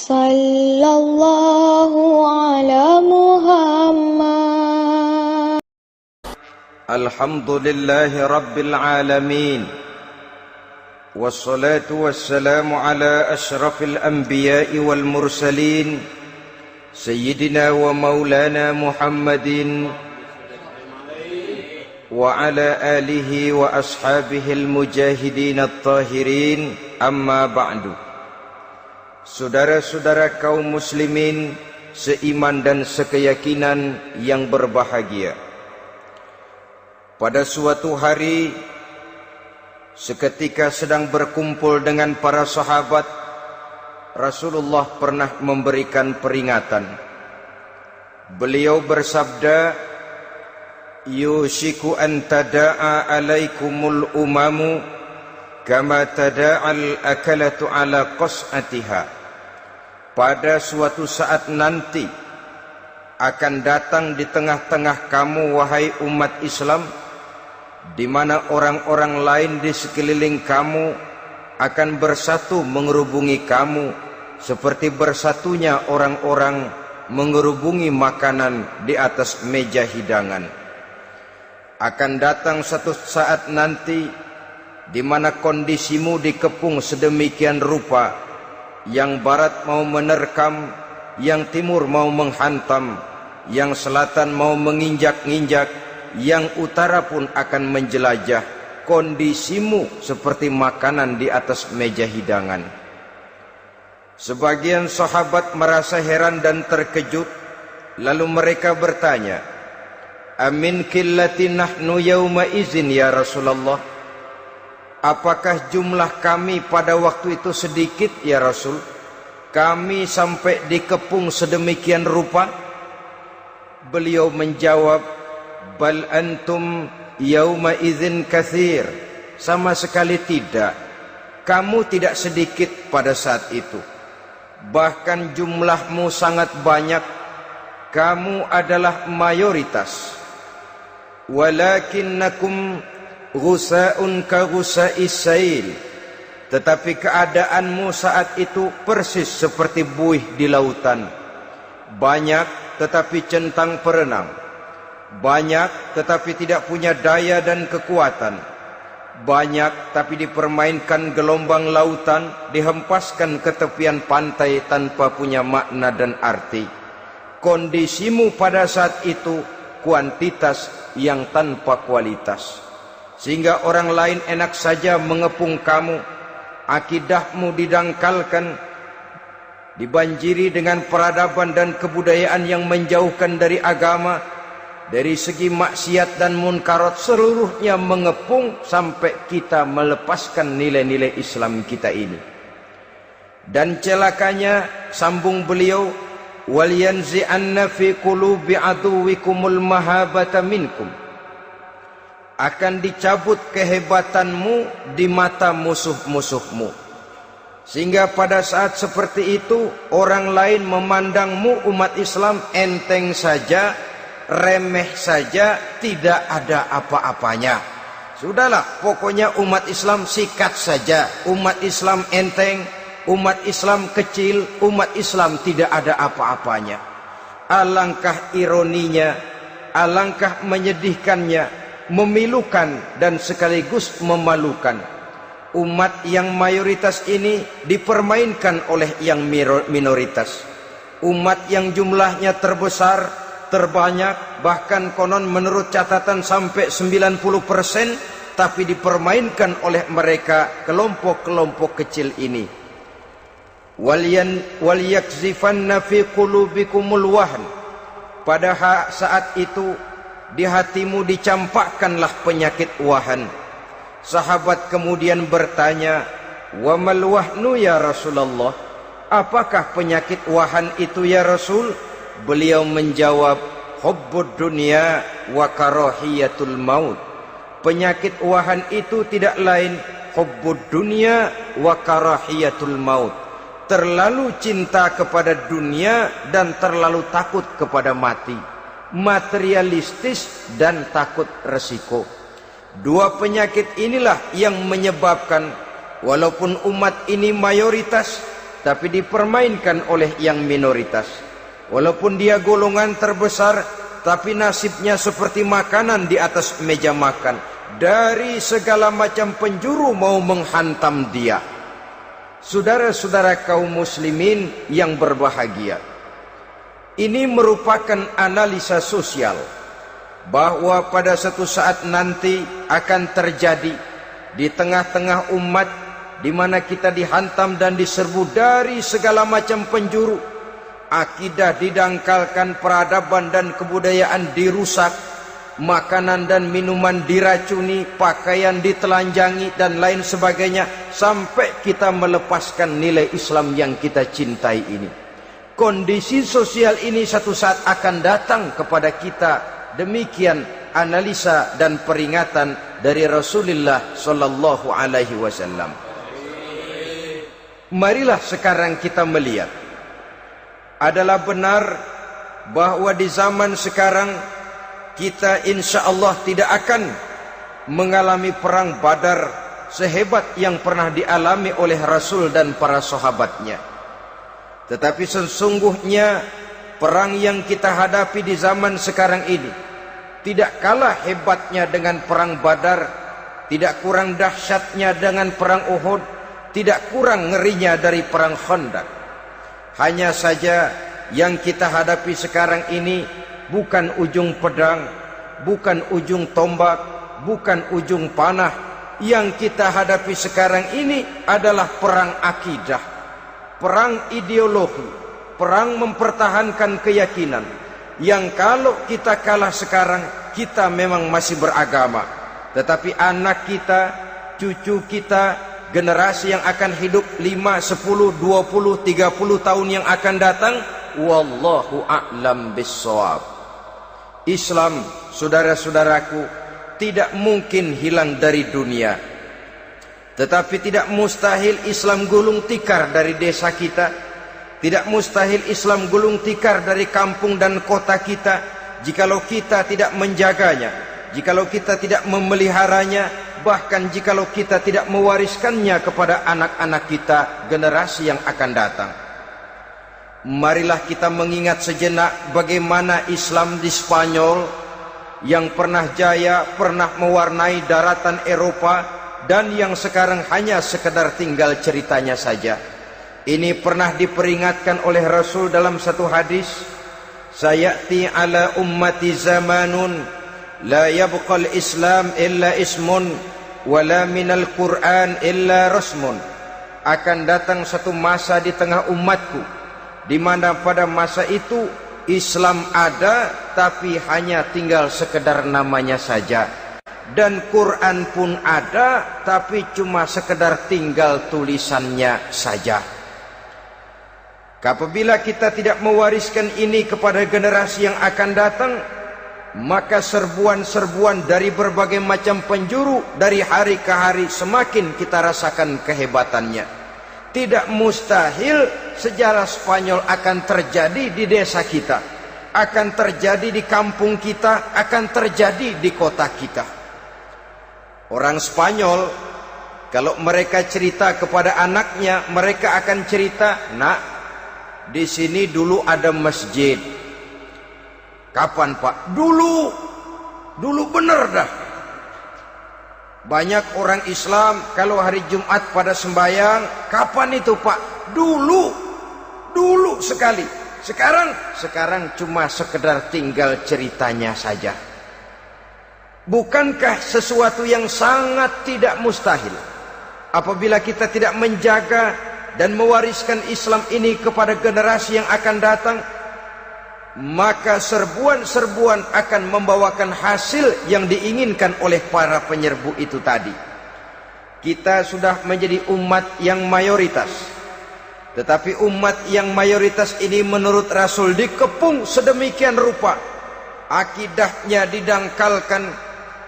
Sallallahu ala Muhammad. Alhamdulillahi Rabbil Alamin. Wassalatu wassalamu ala ashrafil anbiya'i wal mursalin Sayyidina wa maulana Muhammadin wa ala alihi wa ashabihi al-mujahidin at-tahirin. Amma ba'du. Saudara-saudara kaum muslimin seiman dan sekeyakinan yang berbahagia, pada suatu hari seketika sedang berkumpul dengan para sahabat, Rasulullah pernah memberikan peringatan. Beliau bersabda, yushiku an tada'a alaikumul umamu kama tada'al akalatu ala qas'atiha. Pada suatu saat nanti akan datang di tengah-tengah kamu, wahai umat Islam, di mana orang-orang lain di sekeliling kamu akan bersatu mengerubungi kamu seperti bersatunya orang-orang mengerubungi makanan di atas meja hidangan. Akan datang satu saat nanti di mana kondisimu dikepung sedemikian rupa, yang barat mau menerkam, yang timur mau menghantam, yang selatan mau menginjak-injak, yang utara pun akan menjelajah. Kondisimu seperti makanan di atas meja hidangan. Sebagian sahabat merasa heran dan terkejut, lalu mereka bertanya, amin killatin nahnu yawma izin ya Rasulullah? Apakah jumlah kami pada waktu itu sedikit ya Rasul? Kami sampai dikepung sedemikian rupa? Beliau menjawab, bal antum yauma idzin katsir. Sama sekali tidak. Kamu tidak sedikit pada saat itu. Bahkan jumlahmu sangat banyak. Kamu adalah mayoritas. Walakinnakum ghusa'un ka ghusa'is sail. Tetapi keadaanmu saat itu persis seperti buih di lautan. Banyak tetapi centang perenang. Banyak tetapi tidak punya daya dan kekuatan. Banyak tapi dipermainkan gelombang lautan, dihempaskan ke tepian pantai tanpa punya makna dan arti. Kondisimu pada saat itu kuantitas yang tanpa kualitas, sehingga orang lain enak saja mengepung kamu. Akidahmu didangkalkan, dibanjiri dengan peradaban dan kebudayaan yang menjauhkan dari agama. Dari segi maksiat dan munkarat seluruhnya mengepung sampai kita melepaskan nilai-nilai Islam kita ini. Dan celakanya, sambung beliau, wal yanzi'anna fi qulubi aduwikumul mahabata minkum. Akan dicabut kehebatanmu di mata musuh-musuhmu, sehingga pada saat seperti itu orang lain memandangmu umat Islam enteng saja, remeh saja, tidak ada apa-apanya. Sudahlah, pokoknya umat Islam sikat saja. Umat Islam enteng, umat Islam kecil, umat Islam tidak ada apa-apanya. Alangkah ironinya, alangkah menyedihkannya, memilukan dan sekaligus memalukan. Umat yang mayoritas ini dipermainkan oleh yang minoritas. Umat yang jumlahnya terbesar, terbanyak, bahkan konon menurut catatan sampai 90%, tapi dipermainkan oleh mereka kelompok-kelompok kecil ini. Wal yakzifanna fi qulubikumul wahn. Pada saat itu di hatimu dicampakkanlah penyakit wahan. Sahabat kemudian bertanya, wa mal wahnu ya Rasulullah? Apakah penyakit wahan itu ya Rasul? Beliau menjawab, hubbud dunya wa karahiyatul maut. Penyakit wahan itu tidak lain hubbud dunya wa karahiyatul maut. Terlalu cinta kepada dunia dan terlalu takut kepada mati. Materialistis dan takut resiko. Dua penyakit inilah yang menyebabkan walaupun umat ini mayoritas, tapi dipermainkan oleh yang minoritas. Walaupun dia golongan terbesar, tapi nasibnya seperti makanan di atas meja makan. Dari segala macam penjuru mau menghantam dia. Saudara-saudara kaum muslimin yang berbahagia, ini merupakan analisa sosial bahwa pada satu saat nanti akan terjadi di tengah-tengah umat di mana kita dihantam dan diserbu dari segala macam penjuru. Akidah didangkalkan, peradaban dan kebudayaan dirusak, makanan dan minuman diracuni, pakaian ditelanjangi dan lain sebagainya, sampai kita melepaskan nilai Islam yang kita cintai ini. Kondisi sosial ini satu saat akan datang kepada kita. Demikian analisa dan peringatan dari Rasulullah sallallahu alaihi wasallam. Marilah sekarang kita melihat, adalah benar bahwa di zaman sekarang kita insya Allah tidak akan mengalami perang Badar sehebat yang pernah dialami oleh Rasul dan para sahabatnya. Tetapi sesungguhnya perang yang kita hadapi di zaman sekarang ini tidak kalah hebatnya dengan perang Badar, tidak kurang dahsyatnya dengan perang Uhud, tidak kurang ngerinya dari perang Khandaq. Hanya saja yang kita hadapi sekarang ini bukan ujung pedang, bukan ujung tombak, bukan ujung panah. Yang kita hadapi sekarang ini adalah perang akidah, perang ideologi, perang mempertahankan keyakinan. Yang kalau kita kalah sekarang, kita memang masih beragama, tetapi anak kita, cucu kita, generasi yang akan hidup 5, 10, 20, 30 tahun yang akan datang, wallahu a'lam bissawab. Islam, saudara-saudaraku, tidak mungkin hilang dari dunia. Tetapi tidak mustahil Islam gulung tikar dari desa kita. Tidak mustahil Islam gulung tikar dari kampung dan kota kita, jikalau kita tidak menjaganya, jikalau kita tidak memeliharanya, bahkan jikalau kita tidak mewariskannya kepada anak-anak kita, generasi yang akan datang. Marilah kita mengingat sejenak bagaimana Islam di Spanyol yang pernah jaya, pernah mewarnai daratan Eropa, dan yang sekarang hanya sekedar tinggal ceritanya saja. Ini pernah diperingatkan oleh Rasul dalam satu hadis, sayati ala ummati zamanun la yabqal Islam illa ismun wala minal Quran illa rasmun. Akan datang satu masa di tengah umatku di mana pada masa itu Islam ada tapi hanya tinggal sekedar namanya saja, dan Quran pun ada tapi cuma sekedar tinggal tulisannya saja. Apabila kita tidak mewariskan ini kepada generasi yang akan datang, maka serbuan-serbuan dari berbagai macam penjuru dari hari ke hari semakin kita rasakan kehebatannya. Tidak mustahil sejarah Spanyol akan terjadi di desa kita, akan terjadi di kampung kita, akan terjadi di kota kita. Orang Spanyol kalau mereka cerita kepada anaknya, mereka akan cerita, "Nak, di sini dulu ada masjid." Kapan, Pak? Dulu bener dah. Banyak orang Islam kalau hari Jumat pada sembahyang, kapan itu, Pak? Dulu sekali. Sekarang cuma sekedar tinggal ceritanya saja. Bukankah sesuatu yang sangat tidak mustahil apabila kita tidak menjaga dan mewariskan Islam ini kepada generasi yang akan datang, maka serbuan-serbuan akan membawakan hasil yang diinginkan oleh para penyerbu itu tadi. Kita sudah menjadi umat yang mayoritas, tetapi umat yang mayoritas ini menurut Rasul dikepung sedemikian rupa, akidahnya didangkalkan,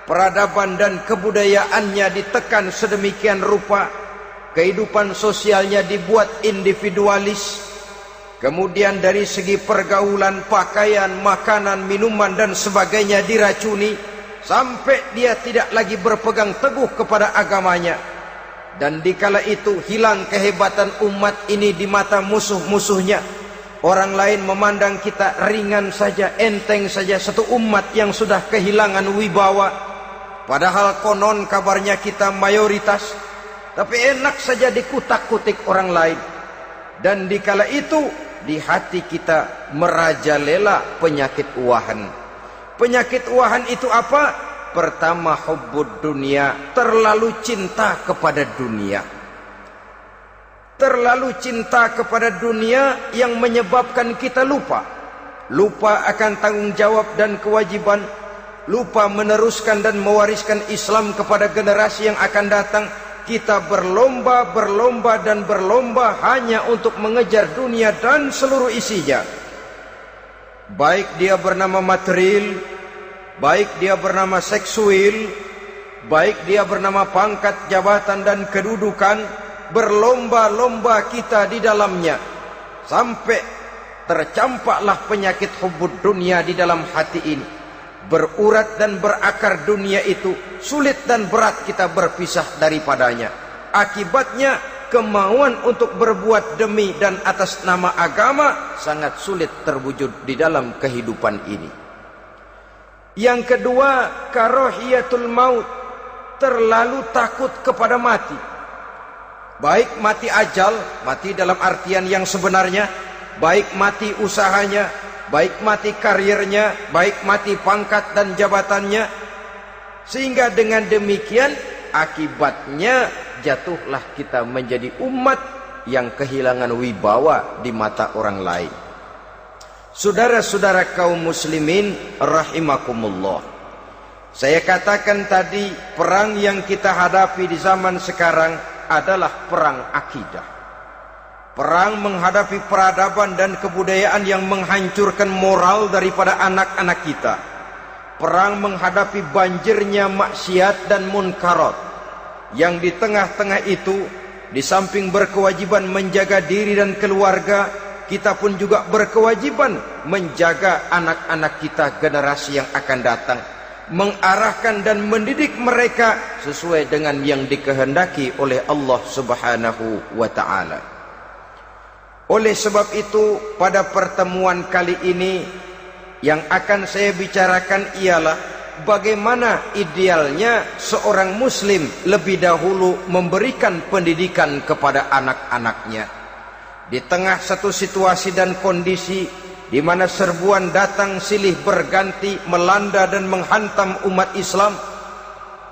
peradaban dan kebudayaannya ditekan sedemikian rupa, kehidupan sosialnya dibuat individualis, kemudian dari segi pergaulan, pakaian, makanan, minuman dan sebagainya diracuni, sampai dia tidak lagi berpegang teguh kepada agamanya. Dan dikala itu hilang kehebatan umat ini di mata musuh-musuhnya. Orang lain memandang kita ringan saja, enteng saja, satu umat yang sudah kehilangan wibawa. Padahal konon kabarnya kita mayoritas, tapi enak saja dikutak-kutik orang lain. Dan dikala itu di hati kita merajalela penyakit uahan. Penyakit uahan itu apa? Pertama, hubbud dunia, terlalu cinta kepada dunia. Terlalu cinta kepada dunia yang menyebabkan kita lupa akan tanggung jawab dan kewajiban, lupa meneruskan dan mewariskan Islam kepada generasi yang akan datang. Kita berlomba hanya untuk mengejar dunia dan seluruh isinya. Baik dia bernama material, baik dia bernama seksual, baik dia bernama pangkat, jabatan dan kedudukan, berlomba-lomba kita di dalamnya. Sampai tercampaklah penyakit hubbud dunia di dalam hati ini. Berurat dan berakar dunia itu, sulit dan berat kita berpisah daripadanya. Akibatnya kemauan untuk berbuat demi dan atas nama agama sangat sulit terwujud di dalam kehidupan ini. Yang kedua, karahiyatul maut, terlalu takut kepada mati. Baik mati ajal, mati dalam artian yang sebenarnya, baik mati usahanya, baik mati karirnya, baik mati pangkat dan jabatannya. Sehingga dengan demikian akibatnya jatuhlah kita menjadi umat yang kehilangan wibawa di mata orang lain. Saudara-saudara kaum muslimin rahimakumullah, saya katakan tadi, perang yang kita hadapi di zaman sekarang adalah perang akidah. Perang menghadapi peradaban dan kebudayaan yang menghancurkan moral daripada anak-anak kita. Perang menghadapi banjirnya maksiat dan munkarat. Yang di tengah-tengah itu, di samping berkewajiban menjaga diri dan keluarga, kita pun juga berkewajiban menjaga anak-anak kita, generasi yang akan datang. Mengarahkan dan mendidik mereka sesuai dengan yang dikehendaki oleh Allah Subhanahu wa ta'ala. Oleh sebab itu, pada pertemuan kali ini yang akan saya bicarakan ialah bagaimana idealnya seorang muslim lebih dahulu memberikan pendidikan kepada anak-anaknya. Di tengah satu situasi dan kondisi di mana serbuan datang silih berganti melanda dan menghantam umat Islam,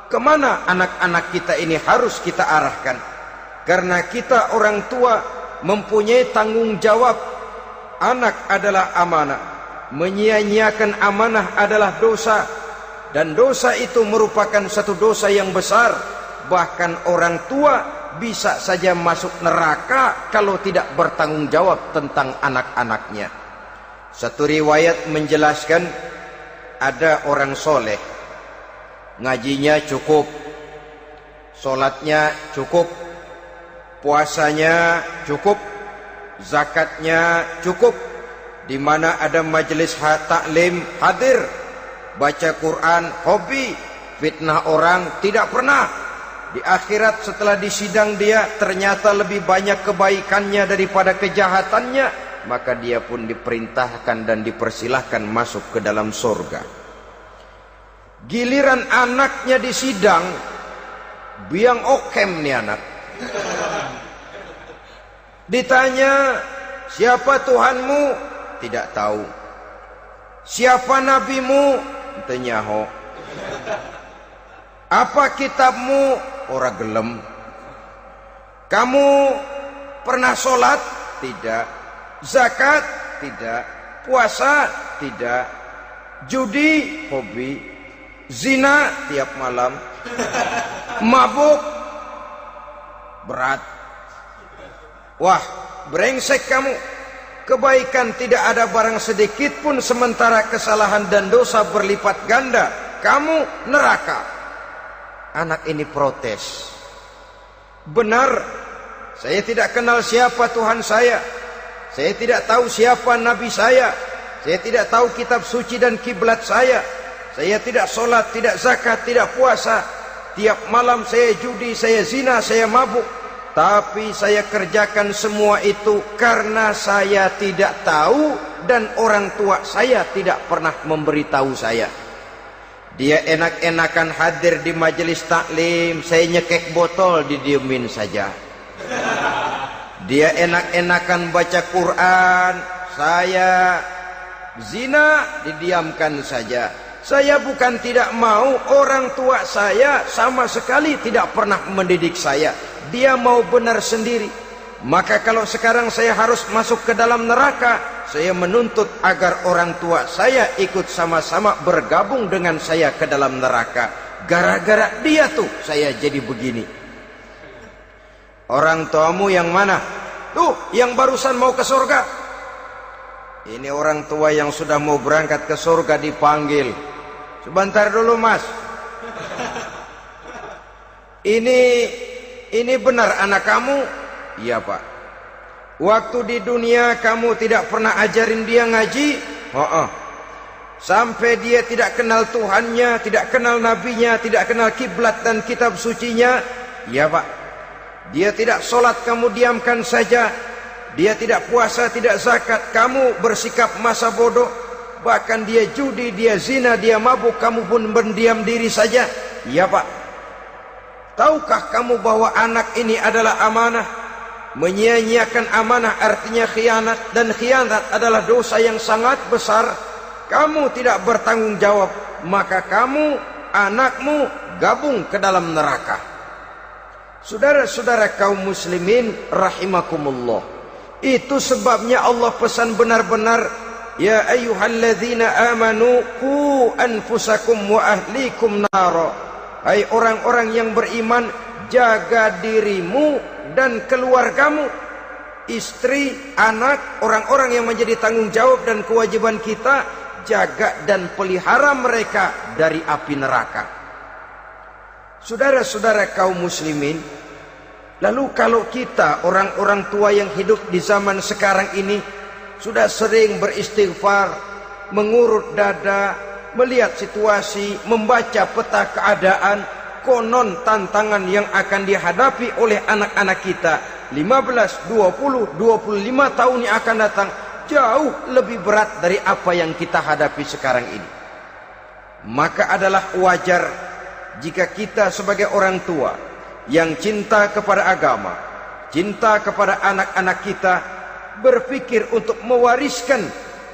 kemana anak-anak kita ini harus kita arahkan? Karena kita orang tua mempunyai tanggung jawab. Anak adalah amanah, menyia-nyiakan amanah adalah dosa, dan dosa itu merupakan satu dosa yang besar. Bahkan orang tua bisa saja masuk neraka kalau tidak bertanggung jawab tentang anak-anaknya. Satu riwayat menjelaskan, ada orang soleh, ngajinya cukup, solatnya cukup, puasanya cukup, zakatnya cukup, di mana ada majelis taklim hadir, baca Quran hobi, fitnah orang tidak pernah. Di akhirat setelah disidang dia ternyata lebih banyak kebaikannya daripada kejahatannya, maka dia pun diperintahkan dan dipersilahkan masuk ke dalam surga. Giliran anaknya disidang, biang okem nih anak. Ditanya, siapa Tuhanmu? Tidak tahu. Siapa nabimu? Tenyaho. Apa kitabmu? Ora gelem. Kamu pernah sholat? Tidak. Zakat? Tidak. Puasa? Tidak. Judi? Hobi. Zina? Tiap malam. Mabuk? Berat. Wah, brengsek kamu. Kebaikan tidak ada barang sedikit pun, sementara kesalahan dan dosa berlipat ganda. Kamu neraka. Anak ini protes. Benar, saya tidak kenal siapa Tuhan saya. Saya tidak tahu siapa Nabi saya. Saya tidak tahu kitab suci dan kiblat saya. Saya tidak sholat, tidak zakat, tidak puasa. tiap malam saya judi, saya zina, saya mabuk. Tapi saya kerjakan semua itu karena saya tidak tahu dan orang tua saya tidak pernah memberitahu saya. Dia enak-enakan hadir di majelis taklim, saya nyekek botol, didiemin saja. Dia enak-enakan baca Quran, saya zina, didiamkan saja. Saya bukan tidak mau, orang tua saya sama sekali tidak pernah mendidik saya. Dia mau benar sendiri. Maka kalau sekarang saya harus masuk ke dalam neraka, saya menuntut agar orang tua saya ikut sama-sama bergabung dengan saya ke dalam neraka. Gara-gara dia tuh saya jadi begini. Orang tuamu yang mana? Tuh, yang barusan mau ke surga. Ini orang tua yang sudah mau berangkat ke surga dipanggil. Sebentar dulu mas. Ini benar anak kamu? Iya pak. Waktu di dunia kamu tidak pernah ajarin dia ngaji? Sampai dia tidak kenal Tuhannya, tidak kenal nabinya, tidak kenal kiblat dan kitab sucinya? Iya pak. Dia tidak sholat, kamu diamkan saja. Dia tidak puasa, tidak zakat, kamu bersikap masa bodoh. Bahkan dia judi, dia zina, dia mabuk, kamu pun berdiam diri saja. Iya pak. Tahukah kamu bahwa anak ini adalah amanah? Menyia-nyiakan amanah artinya khianat, dan khianat adalah dosa yang sangat besar. Kamu tidak bertanggung jawab, maka kamu, anakmu gabung ke dalam neraka. Saudara-saudara kaum muslimin rahimakumullah, itu sebabnya Allah pesan benar-benar, ya ayyuhalladzina amanu qu anfusakum wa ahlikum nara. Hai orang-orang yang beriman, jaga dirimu dan keluargamu, istri, anak, orang-orang yang menjadi tanggung jawab dan kewajiban kita, jaga dan pelihara mereka dari api neraka. Saudara-saudara kaum muslimin, lalu kalau kita orang-orang tua yang hidup di zaman sekarang ini sudah sering beristighfar, mengurut dada, melihat situasi, membaca peta keadaan, konon tantangan yang akan dihadapi oleh anak-anak kita 15, 20, 25 tahun yang akan datang jauh lebih berat dari apa yang kita hadapi sekarang ini. Maka adalah wajar jika kita sebagai orang tua yang cinta kepada agama, cinta kepada anak-anak kita, berpikir untuk mewariskan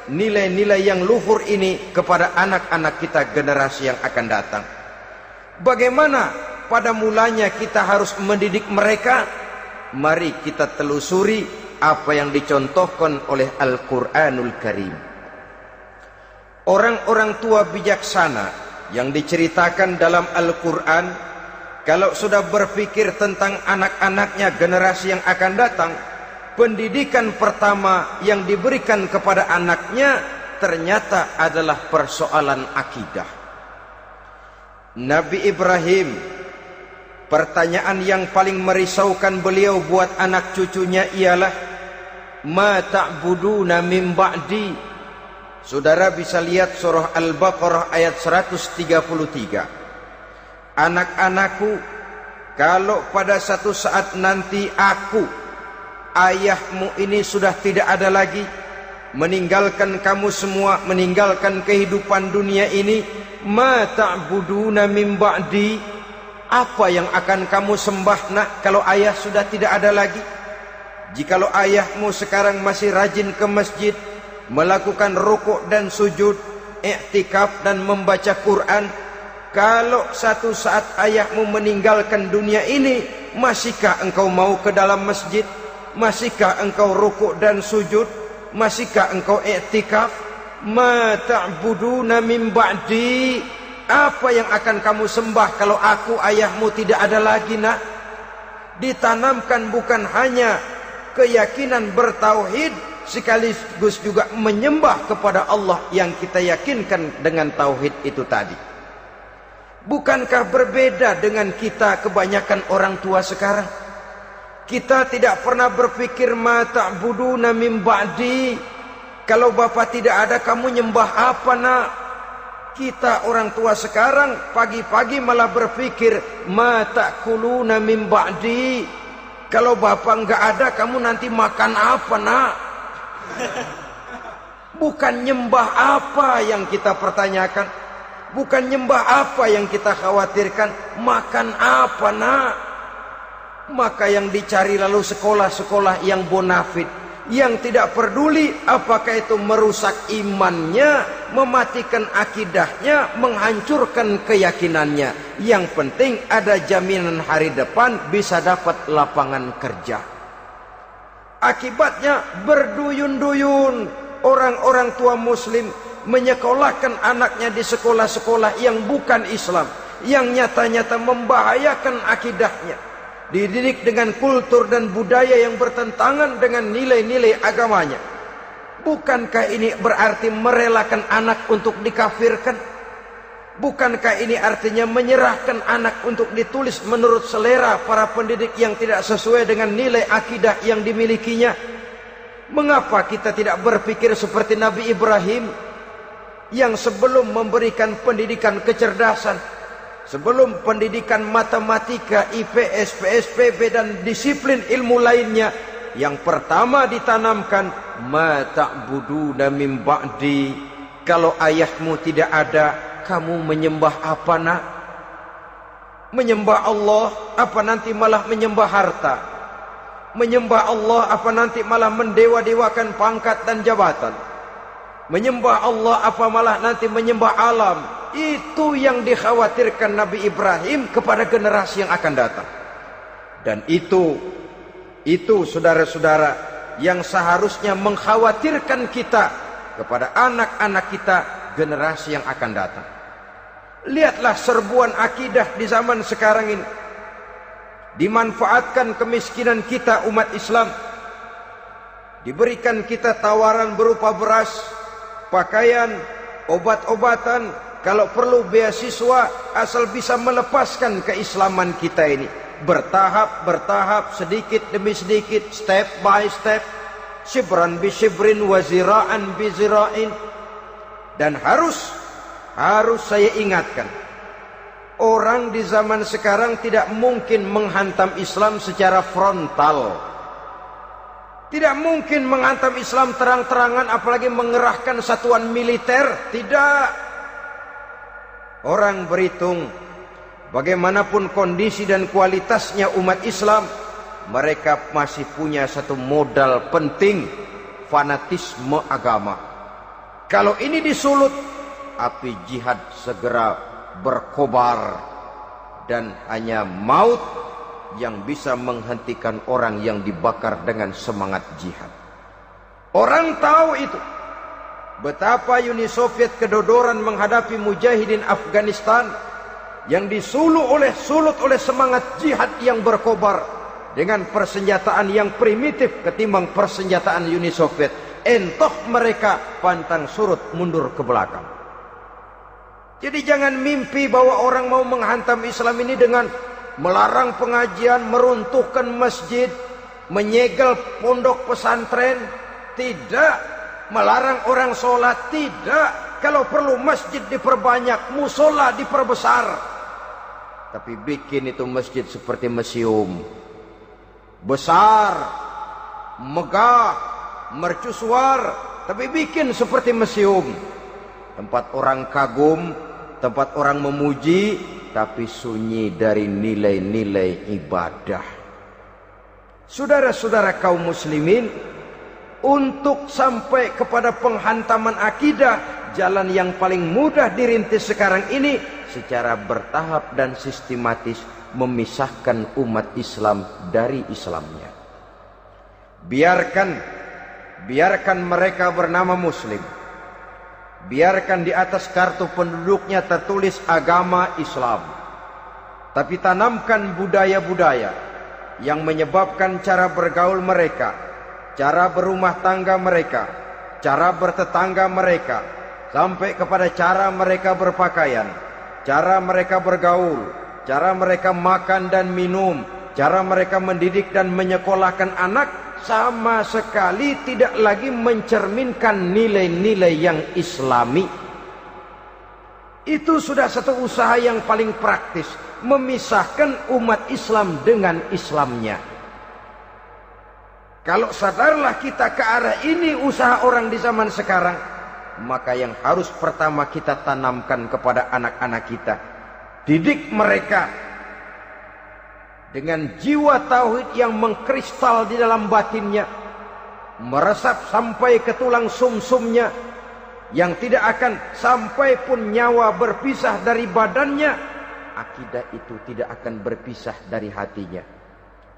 nilai-nilai yang luhur ini kepada anak-anak kita generasi yang akan datang. Bagaimana pada mulanya kita harus mendidik mereka? Mari kita telusuri apa yang dicontohkan oleh Al-Quranul Karim. Orang-orang tua bijaksana yang diceritakan dalam Al-Quran, kalau sudah berpikir tentang anak-anaknya generasi yang akan datang, pendidikan pertama yang diberikan kepada anaknya ternyata adalah persoalan akidah. Nabi Ibrahim, pertanyaan yang paling merisaukan beliau buat anak cucunya ialah, ma ta'buduna min ba'di. Saudara bisa lihat surah Al-Baqarah ayat 133. Anak-anakku, kalau pada satu saat nanti aku, ayahmu ini sudah tidak ada lagi, meninggalkan kamu semua, meninggalkan kehidupan dunia ini, ma ta'buduna min ba'di, apa yang akan kamu sembah nak kalau ayah sudah tidak ada lagi? Jikalau ayahmu sekarang masih rajin ke masjid, melakukan rukuk dan sujud, i'tikaf dan membaca Quran, kalau satu saat ayahmu meninggalkan dunia ini, masihkah engkau mau ke dalam masjid? Masihkah engkau rukuk dan sujud? Masihkah engkau i'tikaf? Ma ta'buduna min ba'di, apa yang akan kamu sembah kalau aku ayahmu tidak ada lagi nak? Ditanamkan bukan hanya keyakinan bertauhid, sekaligus juga menyembah kepada Allah yang kita yakinkan dengan tauhid itu tadi. Bukankah berbeda dengan kita kebanyakan orang tua sekarang? Kita tidak pernah berpikir ma ta'buduna min ba'di, kalau bapak tidak ada kamu nyembah apa nak? Kita orang tua sekarang pagi-pagi malah berpikir, ma ta'kuluna min ba'di. Kalau bapak enggak ada, kamu nanti makan apa, nak? Bukan nyembah apa yang kita pertanyakan, bukan nyembah apa yang kita khawatirkan, makan apa, nak? Maka yang dicari lalu sekolah-sekolah yang bonafit, yang tidak peduli apakah itu merusak imannya, mematikan akidahnya, menghancurkan keyakinannya. Yang penting ada jaminan hari depan bisa dapat lapangan kerja. Akibatnya berduyun-duyun orang-orang tua muslim menyekolahkan anaknya di sekolah-sekolah yang bukan Islam, yang nyata-nyata membahayakan akidahnya, dididik dengan kultur dan budaya yang bertentangan dengan nilai-nilai agamanya. Bukankah ini berarti merelakan anak untuk dikafirkan? Bukankah ini artinya menyerahkan anak untuk ditulis menurut selera para pendidik yang tidak sesuai dengan nilai akidah yang dimilikinya? Mengapa kita tidak berpikir seperti Nabi Ibrahim, yang sebelum memberikan pendidikan kecerdasan, sebelum pendidikan matematika, IPS, PSPB dan disiplin ilmu lainnya, yang pertama ditanamkan, ma ta'buduna min ba'di. Kalau ayahmu tidak ada, kamu menyembah apa, nak? Menyembah Allah apa nanti malah menyembah harta? Menyembah Allah apa nanti malah mendewa-dewakan pangkat dan jabatan? Menyembah Allah apa malah nanti menyembah alam? Itu yang dikhawatirkan Nabi Ibrahim kepada generasi yang akan datang. Dan itu saudara-saudara yang seharusnya mengkhawatirkan kita kepada anak-anak kita, generasi yang akan datang. Lihatlah serbuan akidah di zaman sekarang ini. Dimanfaatkan kemiskinan kita umat Islam. Diberikan kita tawaran berupa beras, pakaian, obat-obatan, kalau perlu beasiswa, asal bisa melepaskan keislaman kita ini. Bertahap, sedikit demi sedikit, step by step, shibran bi shibrin wa zira'an bi zira'in. Dan harus saya ingatkan, orang di zaman sekarang tidak mungkin menghantam Islam secara frontal. Tidak mungkin menghantam Islam terang-terangan, apalagi mengerahkan satuan militer. Tidak. Orang berhitung, bagaimanapun kondisi dan kualitasnya umat Islam, mereka masih punya satu modal penting, fanatisme agama. Kalau ini disulut, api jihad segera berkobar, dan hanya maut yang bisa menghentikan orang yang dibakar dengan semangat jihad. Orang tahu itu. Betapa Uni Soviet kedodoran menghadapi mujahidin Afghanistan yang disulut oleh semangat jihad yang berkobar dengan persenjataan yang primitif ketimbang persenjataan Uni Soviet. Entah mereka pantang surut mundur ke belakang. Jadi jangan mimpi bahwa orang mau menghantam Islam ini dengan melarang pengajian, meruntuhkan masjid, menyegel pondok pesantren. Tidak. Melarang orang sholat. Tidak. Kalau perlu masjid diperbanyak, musola diperbesar. Tapi bikin itu masjid seperti museum. Besar, megah, mercusuar, tapi bikin seperti museum. Tempat orang kagum, tempat orang memuji, tapi sunyi dari nilai-nilai ibadah. Saudara-saudara kaum muslimin, untuk sampai kepada penghantaman akidah, jalan yang paling mudah dirintis sekarang ini secara bertahap dan sistematis, memisahkan umat Islam dari Islamnya. Biarkan mereka bernama Muslim. Biarkan di atas kartu penduduknya tertulis agama Islam. Tapi tanamkan budaya-budaya yang menyebabkan cara bergaul mereka, cara berumah tangga mereka, cara bertetangga mereka, sampai kepada cara mereka berpakaian, cara mereka bergaul, cara mereka makan dan minum, cara mereka mendidik dan menyekolahkan anak, sama sekali tidak lagi mencerminkan nilai-nilai yang Islami. Itu sudah satu usaha yang paling praktis, memisahkan umat Islam dengan Islamnya. Kalau sadarlah kita ke arah ini usaha orang di zaman sekarang, maka yang harus pertama kita tanamkan kepada anak-anak kita, didik mereka dengan jiwa tauhid yang mengkristal di dalam batinnya, meresap sampai ke tulang sumsumnya, yang tidak akan sampai pun nyawa berpisah dari badannya, akidah itu tidak akan berpisah dari hatinya.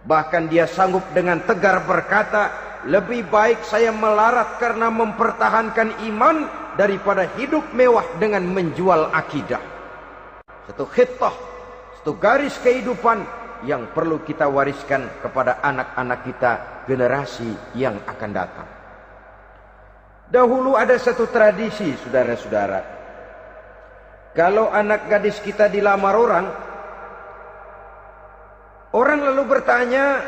Bahkan dia sanggup dengan tegar berkata, lebih baik saya melarat karena mempertahankan iman daripada hidup mewah dengan menjual akidah. Satu khittah, satu garis kehidupan yang perlu kita wariskan kepada anak-anak kita, generasi yang akan datang. Dahulu ada satu tradisi, saudara-saudara. Kalau anak gadis kita dilamar orang lalu bertanya,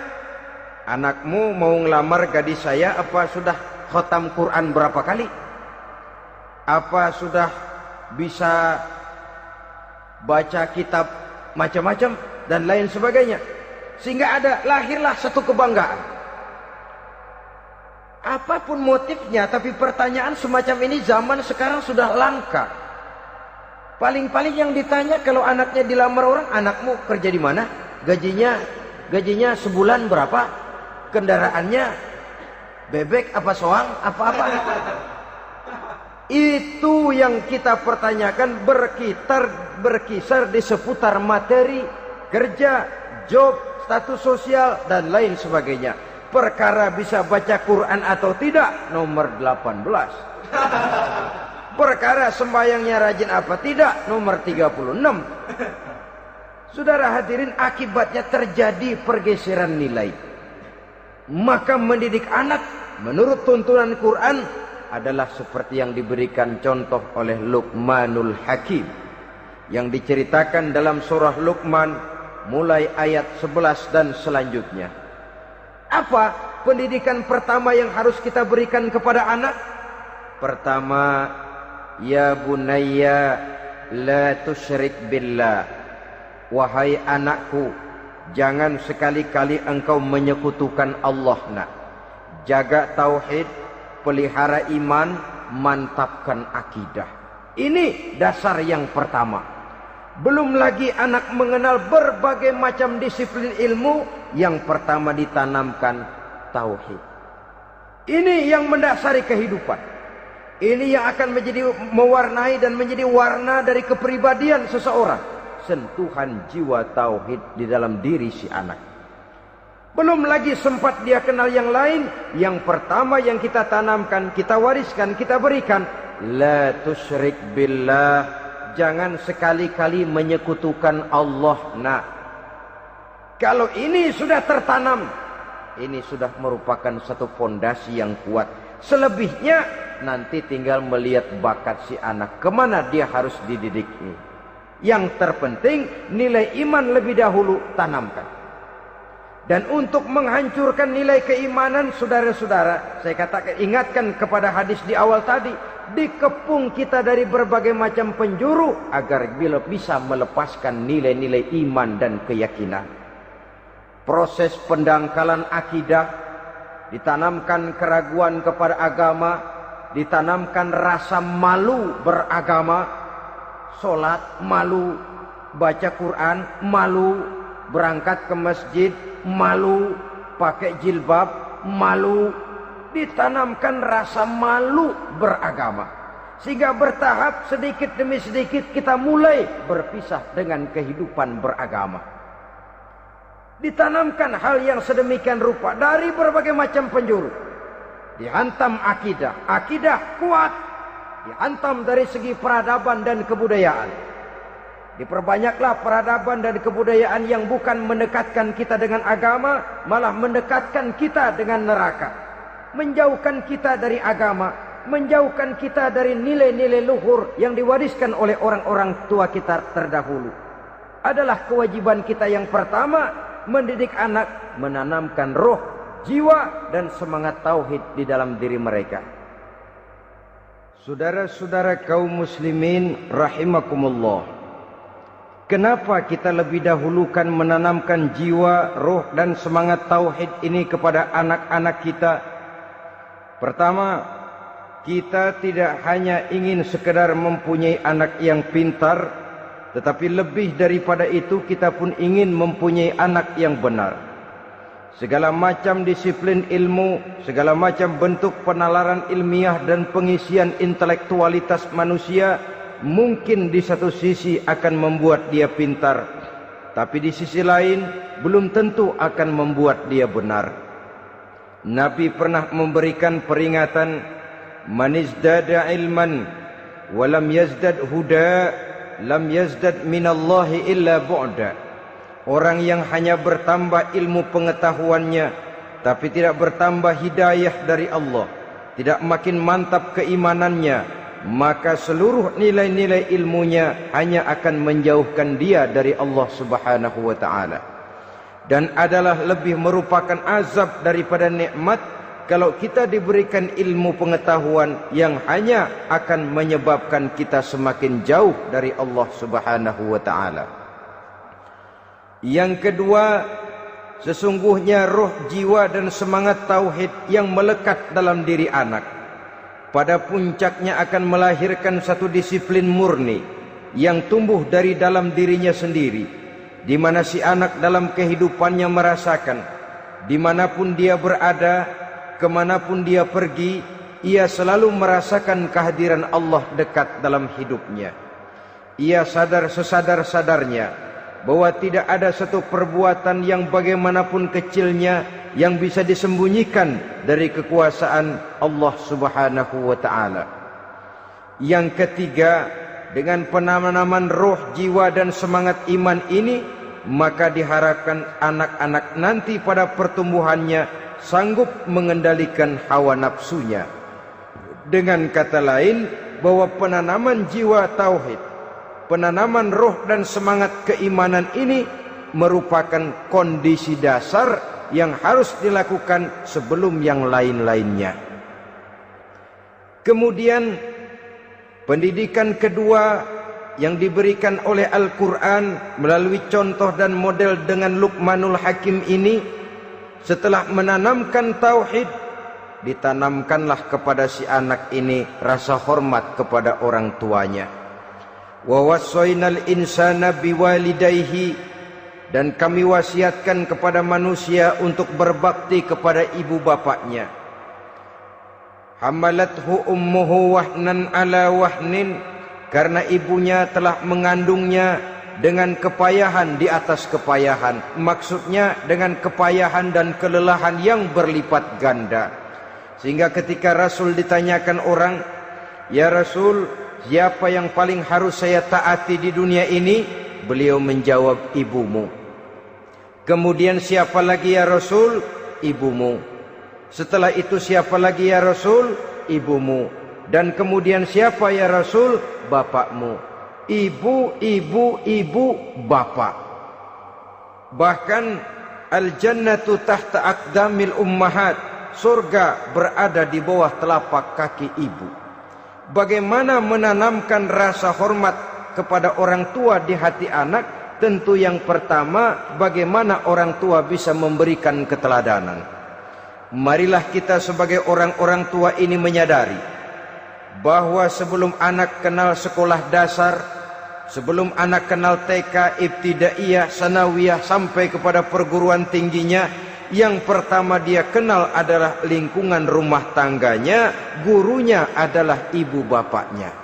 anakmu mau ngelamar gadis saya, apa sudah khatam Quran berapa kali? Apa sudah bisa baca kitab macam-macam dan lain sebagainya? Sehingga lahirlah satu kebanggaan. Apapun motifnya, tapi pertanyaan semacam ini zaman sekarang sudah langka. Paling-paling yang ditanya kalau anaknya dilamar orang, anakmu kerja di mana? Gajinya sebulan berapa? Kendaraannya bebek apa soang? Apa-apa? Itu yang kita pertanyakan, berkisar di seputar materi, kerja, job, status sosial, dan lain sebagainya. Perkara bisa baca Quran atau tidak, nomor 18. Perkara sembahyangnya rajin apa tidak, nomor 36. Saudara hadirin, akibatnya terjadi pergeseran nilai. Maka mendidik anak menurut tuntunan Quran adalah seperti yang diberikan contoh oleh Luqmanul Hakim, yang diceritakan dalam surah Luqman mulai ayat 11 dan selanjutnya. Apa pendidikan pertama yang harus kita berikan kepada anak? Pertama, ya bunayya la tusyrik billah. Wahai anakku, jangan sekali-kali engkau menyekutukan Allah. Nak, jaga tauhid, pelihara iman, mantapkan akidah. Ini dasar yang pertama. Belum lagi anak mengenal berbagai macam disiplin ilmu, yang pertama ditanamkan tauhid. Ini yang mendasari kehidupan. Ini yang akan menjadi mewarnai dan menjadi warna dari kepribadian seseorang. Sentuhan jiwa tauhid di dalam diri si anak. Belum lagi sempat dia kenal yang lain. Yang pertama yang kita tanamkan, kita wariskan, kita berikan, la tusyrik billah. Jangan sekali-kali menyekutukan Allah. Nah, kalau ini sudah tertanam, ini sudah merupakan satu fondasi yang kuat. Selebihnya nanti tinggal melihat bakat si anak, kemana dia harus dididik ini. Yang terpenting nilai iman lebih dahulu tanamkan. Dan untuk menghancurkan nilai keimanan, saudara-saudara, saya katakan, ingatkan kepada hadis di awal tadi, dikepung kita dari berbagai macam penjuru agar bila bisa melepaskan nilai-nilai iman dan keyakinan. Proses pendangkalan akidah, ditanamkan keraguan kepada agama, ditanamkan rasa malu beragama. Sholat malu, baca Quran malu, berangkat ke masjid malu, pakai jilbab malu. Ditanamkan rasa malu beragama, sehingga bertahap sedikit demi sedikit kita mulai berpisah dengan kehidupan beragama. Ditanamkan hal yang sedemikian rupa dari berbagai macam penjuru. Dihantam akidah, akidah kuat. Dihantam dari segi peradaban dan kebudayaan. Diperbanyaklah peradaban dan kebudayaan yang bukan mendekatkan kita dengan agama, malah mendekatkan kita dengan neraka. Menjauhkan kita dari agama, menjauhkan kita dari nilai-nilai luhur yang diwariskan oleh orang-orang tua kita terdahulu. Adalah kewajiban kita yang pertama, mendidik anak, menanamkan roh, jiwa, dan semangat tauhid di dalam diri mereka. Saudara-saudara kaum muslimin rahimakumullah, kenapa kita lebih dahulukan menanamkan jiwa, roh dan semangat tauhid ini kepada anak-anak kita? Pertama, kita tidak hanya ingin sekedar mempunyai anak yang pintar, tetapi lebih daripada itu kita pun ingin mempunyai anak yang benar. Segala macam disiplin ilmu, segala macam bentuk penalaran ilmiah dan pengisian intelektualitas manusia mungkin di satu sisi akan membuat dia pintar, tapi di sisi lain belum tentu akan membuat dia benar. Nabi pernah memberikan peringatan, man izdada ilman walam yazdad huda lam yazdad minallahi illa bu'da. Orang yang hanya bertambah ilmu pengetahuannya tapi tidak bertambah hidayah dari Allah, tidak makin mantap keimanannya, maka seluruh nilai-nilai ilmunya hanya akan menjauhkan dia dari Allah Subhanahu wa taala. Dan adalah lebih merupakan azab daripada nikmat kalau kita diberikan ilmu pengetahuan yang hanya akan menyebabkan kita semakin jauh dari Allah Subhanahu wa taala. Yang kedua, sesungguhnya roh, jiwa dan semangat tauhid yang melekat dalam diri anak pada puncaknya akan melahirkan satu disiplin murni yang tumbuh dari dalam dirinya sendiri, di mana si anak dalam kehidupannya merasakan dimanapun dia berada, kemanapun dia pergi, ia selalu merasakan kehadiran Allah dekat dalam hidupnya. Ia sadar sesadar-sadarnya bahwa tidak ada satu perbuatan yang bagaimanapun kecilnya yang bisa disembunyikan dari kekuasaan Allah Subhanahu wa taala. Yang ketiga, dengan penanaman roh, jiwa dan semangat iman ini, maka diharapkan anak-anak nanti pada pertumbuhannya sanggup mengendalikan hawa nafsunya. Dengan kata lain, bahwa penanaman jiwa tauhid, penanaman roh dan semangat keimanan ini merupakan kondisi dasar yang harus dilakukan sebelum yang lain-lainnya. Kemudian pendidikan kedua yang diberikan oleh Al-Quran melalui contoh dan model dengan Luqmanul Hakim ini, setelah menanamkan tauhid, ditanamkanlah kepada si anak ini rasa hormat kepada orang tuanya. Wa wassaynal insana biwalidayhi, dan kami wasiatkan kepada manusia untuk berbakti kepada ibu bapaknya. Hamalathu ummuhu wahnan ala wahnin, karena ibunya telah mengandungnya dengan kepayahan di atas kepayahan, maksudnya dengan kepayahan dan kelelahan yang berlipat ganda. Sehingga ketika Rasul ditanyakan orang, "Ya Rasul, siapa yang paling harus saya taati di dunia ini?" Beliau menjawab, "Ibumu." Kemudian, "Siapa lagi ya Rasul?" "Ibumu." Setelah itu, "Siapa lagi ya Rasul?" "Ibumu." Dan kemudian, "Siapa ya Rasul?" "Bapakmu." Ibu, ibu, ibu, bapak. Bahkan al-jannatu tahta aqdamil ummahat, surga berada di bawah telapak kaki ibu. Bagaimana menanamkan rasa hormat kepada orang tua di hati anak? Tentu yang pertama, bagaimana orang tua bisa memberikan keteladanan. Marilah kita sebagai orang-orang tua ini menyadari bahwa sebelum anak kenal sekolah dasar, sebelum anak kenal TK, ibtidaiyah, sanawiyah sampai kepada perguruan tingginya, yang pertama dia kenal adalah lingkungan rumah tangganya, gurunya adalah ibu bapaknya.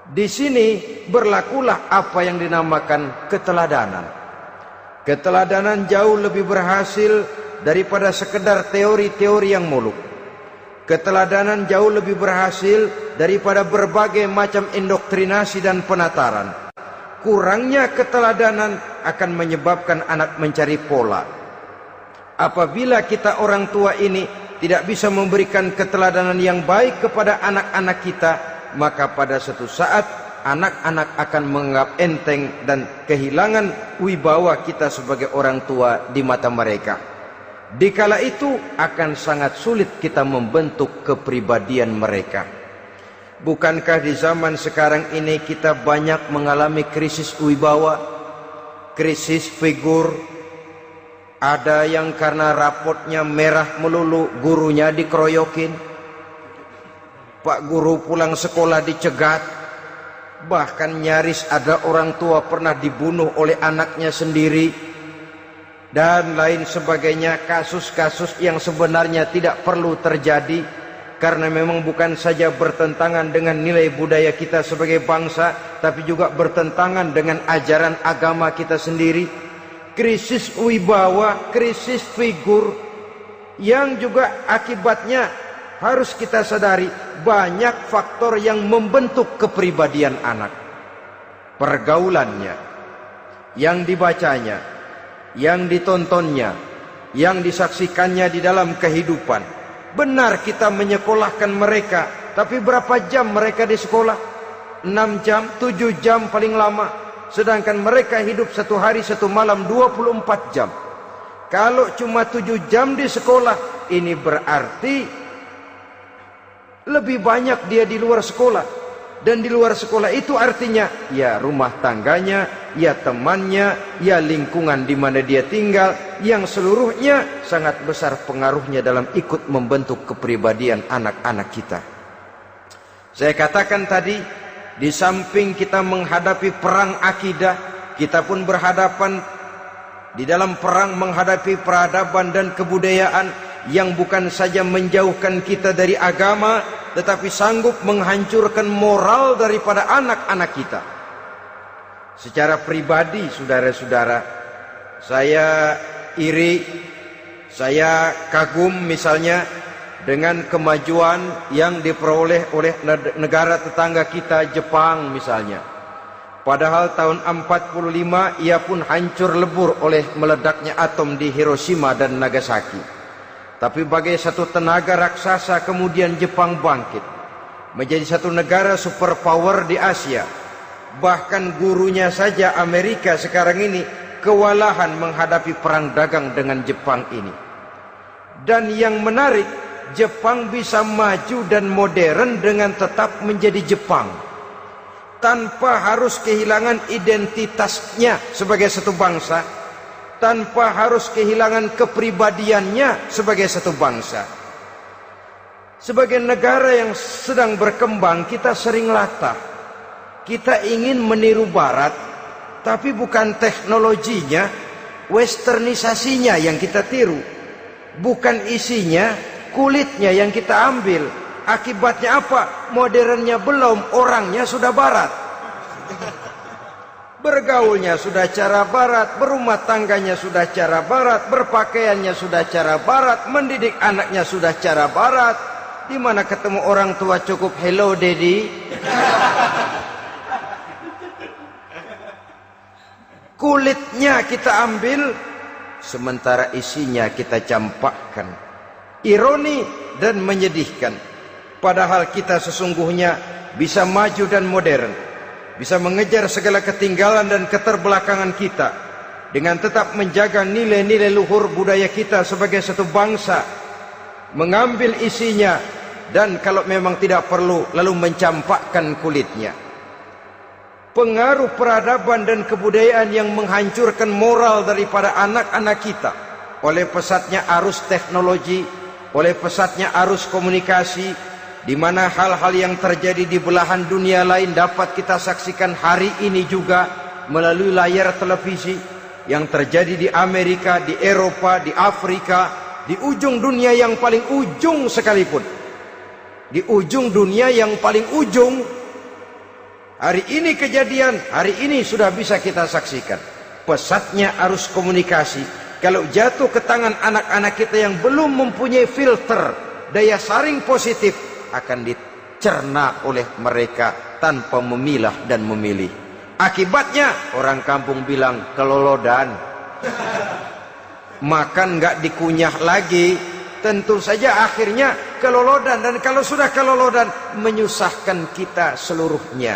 Di sini berlakulah apa yang dinamakan keteladanan. Keteladanan jauh lebih berhasil daripada sekedar teori-teori yang muluk. Keteladanan jauh lebih berhasil daripada berbagai macam indoktrinasi dan penataran. Kurangnya keteladanan akan menyebabkan anak mencari pola. Apabila kita orang tua ini tidak bisa memberikan keteladanan yang baik kepada anak-anak kita, maka pada suatu saat anak-anak akan menganggap enteng dan kehilangan wibawa kita sebagai orang tua di mata mereka. Dikala itu akan sangat sulit kita membentuk kepribadian mereka. Bukankah di zaman sekarang ini kita banyak mengalami krisis wibawa, krisis figur? Ada yang karena rapotnya merah melulu, gurunya dikeroyokin. Pak guru pulang sekolah dicegat. Bahkan nyaris ada orang tua pernah dibunuh oleh anaknya sendiri. Dan lain sebagainya, kasus-kasus yang sebenarnya tidak perlu terjadi. Karena memang bukan saja bertentangan dengan nilai budaya kita sebagai bangsa, tapi juga bertentangan dengan ajaran agama kita sendiri. Krisis wibawa, krisis figur, yang juga akibatnya harus kita sadari banyak faktor yang membentuk kepribadian anak. Pergaulannya, yang dibacanya, yang ditontonnya, yang disaksikannya di dalam kehidupan. Benar kita menyekolahkan mereka, tapi berapa jam mereka di sekolah? 6 jam, 7 jam paling lama. Sedangkan mereka hidup satu hari satu malam 24 jam. Kalau cuma 7 jam di sekolah, ini berarti lebih banyak dia di luar sekolah. Dan di luar sekolah itu artinya ya rumah tangganya, ya temannya, ya lingkungan di mana dia tinggal, yang seluruhnya sangat besar pengaruhnya dalam ikut membentuk kepribadian anak-anak kita. Saya katakan tadi, di samping kita menghadapi perang akidah, kita pun berhadapan di dalam perang menghadapi peradaban dan kebudayaan yang bukan saja menjauhkan kita dari agama, tetapi sanggup menghancurkan moral daripada anak-anak kita. Secara pribadi, saudara-saudara, saya iri, saya kagum misalnya dengan kemajuan yang diperoleh oleh negara tetangga kita, Jepang misalnya. Padahal tahun 45 ia pun hancur lebur oleh meledaknya atom di Hiroshima dan Nagasaki. Tapi bagai satu tenaga raksasa kemudian Jepang bangkit menjadi satu negara superpower di Asia. Bahkan gurunya saja Amerika sekarang ini kewalahan menghadapi perang dagang dengan Jepang ini. Dan yang menarik, Jepang bisa maju dan modern dengan tetap menjadi Jepang, tanpa harus kehilangan identitasnya sebagai satu bangsa, tanpa harus kehilangan kepribadiannya sebagai satu bangsa. Sebagai negara yang sedang berkembang, kita sering latah. Kita ingin meniru Barat, tapi bukan teknologinya, westernisasinya yang kita tiru. Bukan isinya, kulitnya yang kita ambil. Akibatnya apa? Modernnya belum, orangnya sudah Barat. Bergaulnya sudah cara Barat, berumah tangganya sudah cara Barat, berpakaiannya sudah cara Barat, mendidik anaknya sudah cara Barat. Di mana ketemu orang tua cukup hello daddy. Kulitnya kita ambil, sementara isinya kita campakkan. Ironi dan menyedihkan. Padahal kita sesungguhnya bisa maju dan modern, bisa mengejar segala ketinggalan dan keterbelakangan kita dengan tetap menjaga nilai-nilai luhur budaya kita sebagai satu bangsa, mengambil isinya, dan kalau memang tidak perlu lalu mencampakkan kulitnya. Pengaruh peradaban dan kebudayaan yang menghancurkan moral daripada anak-anak kita oleh pesatnya arus teknologi, oleh pesatnya arus komunikasi, di mana hal-hal yang terjadi di belahan dunia lain dapat kita saksikan hari ini juga melalui layar televisi. Yang terjadi di Amerika, di Eropa, di Afrika, di ujung dunia yang paling ujung sekalipun. Di ujung dunia yang paling ujung, hari ini kejadian, hari ini sudah bisa kita saksikan. Pesatnya arus komunikasi, kalau jatuh ke tangan anak-anak kita yang belum mempunyai filter, daya saring positif, akan dicerna oleh mereka tanpa memilah dan memilih. Akibatnya orang kampung bilang kelolodan. Makan nggak dikunyah lagi, tentu saja akhirnya kelolodan. Dan kalau sudah kelolodan, menyusahkan kita seluruhnya.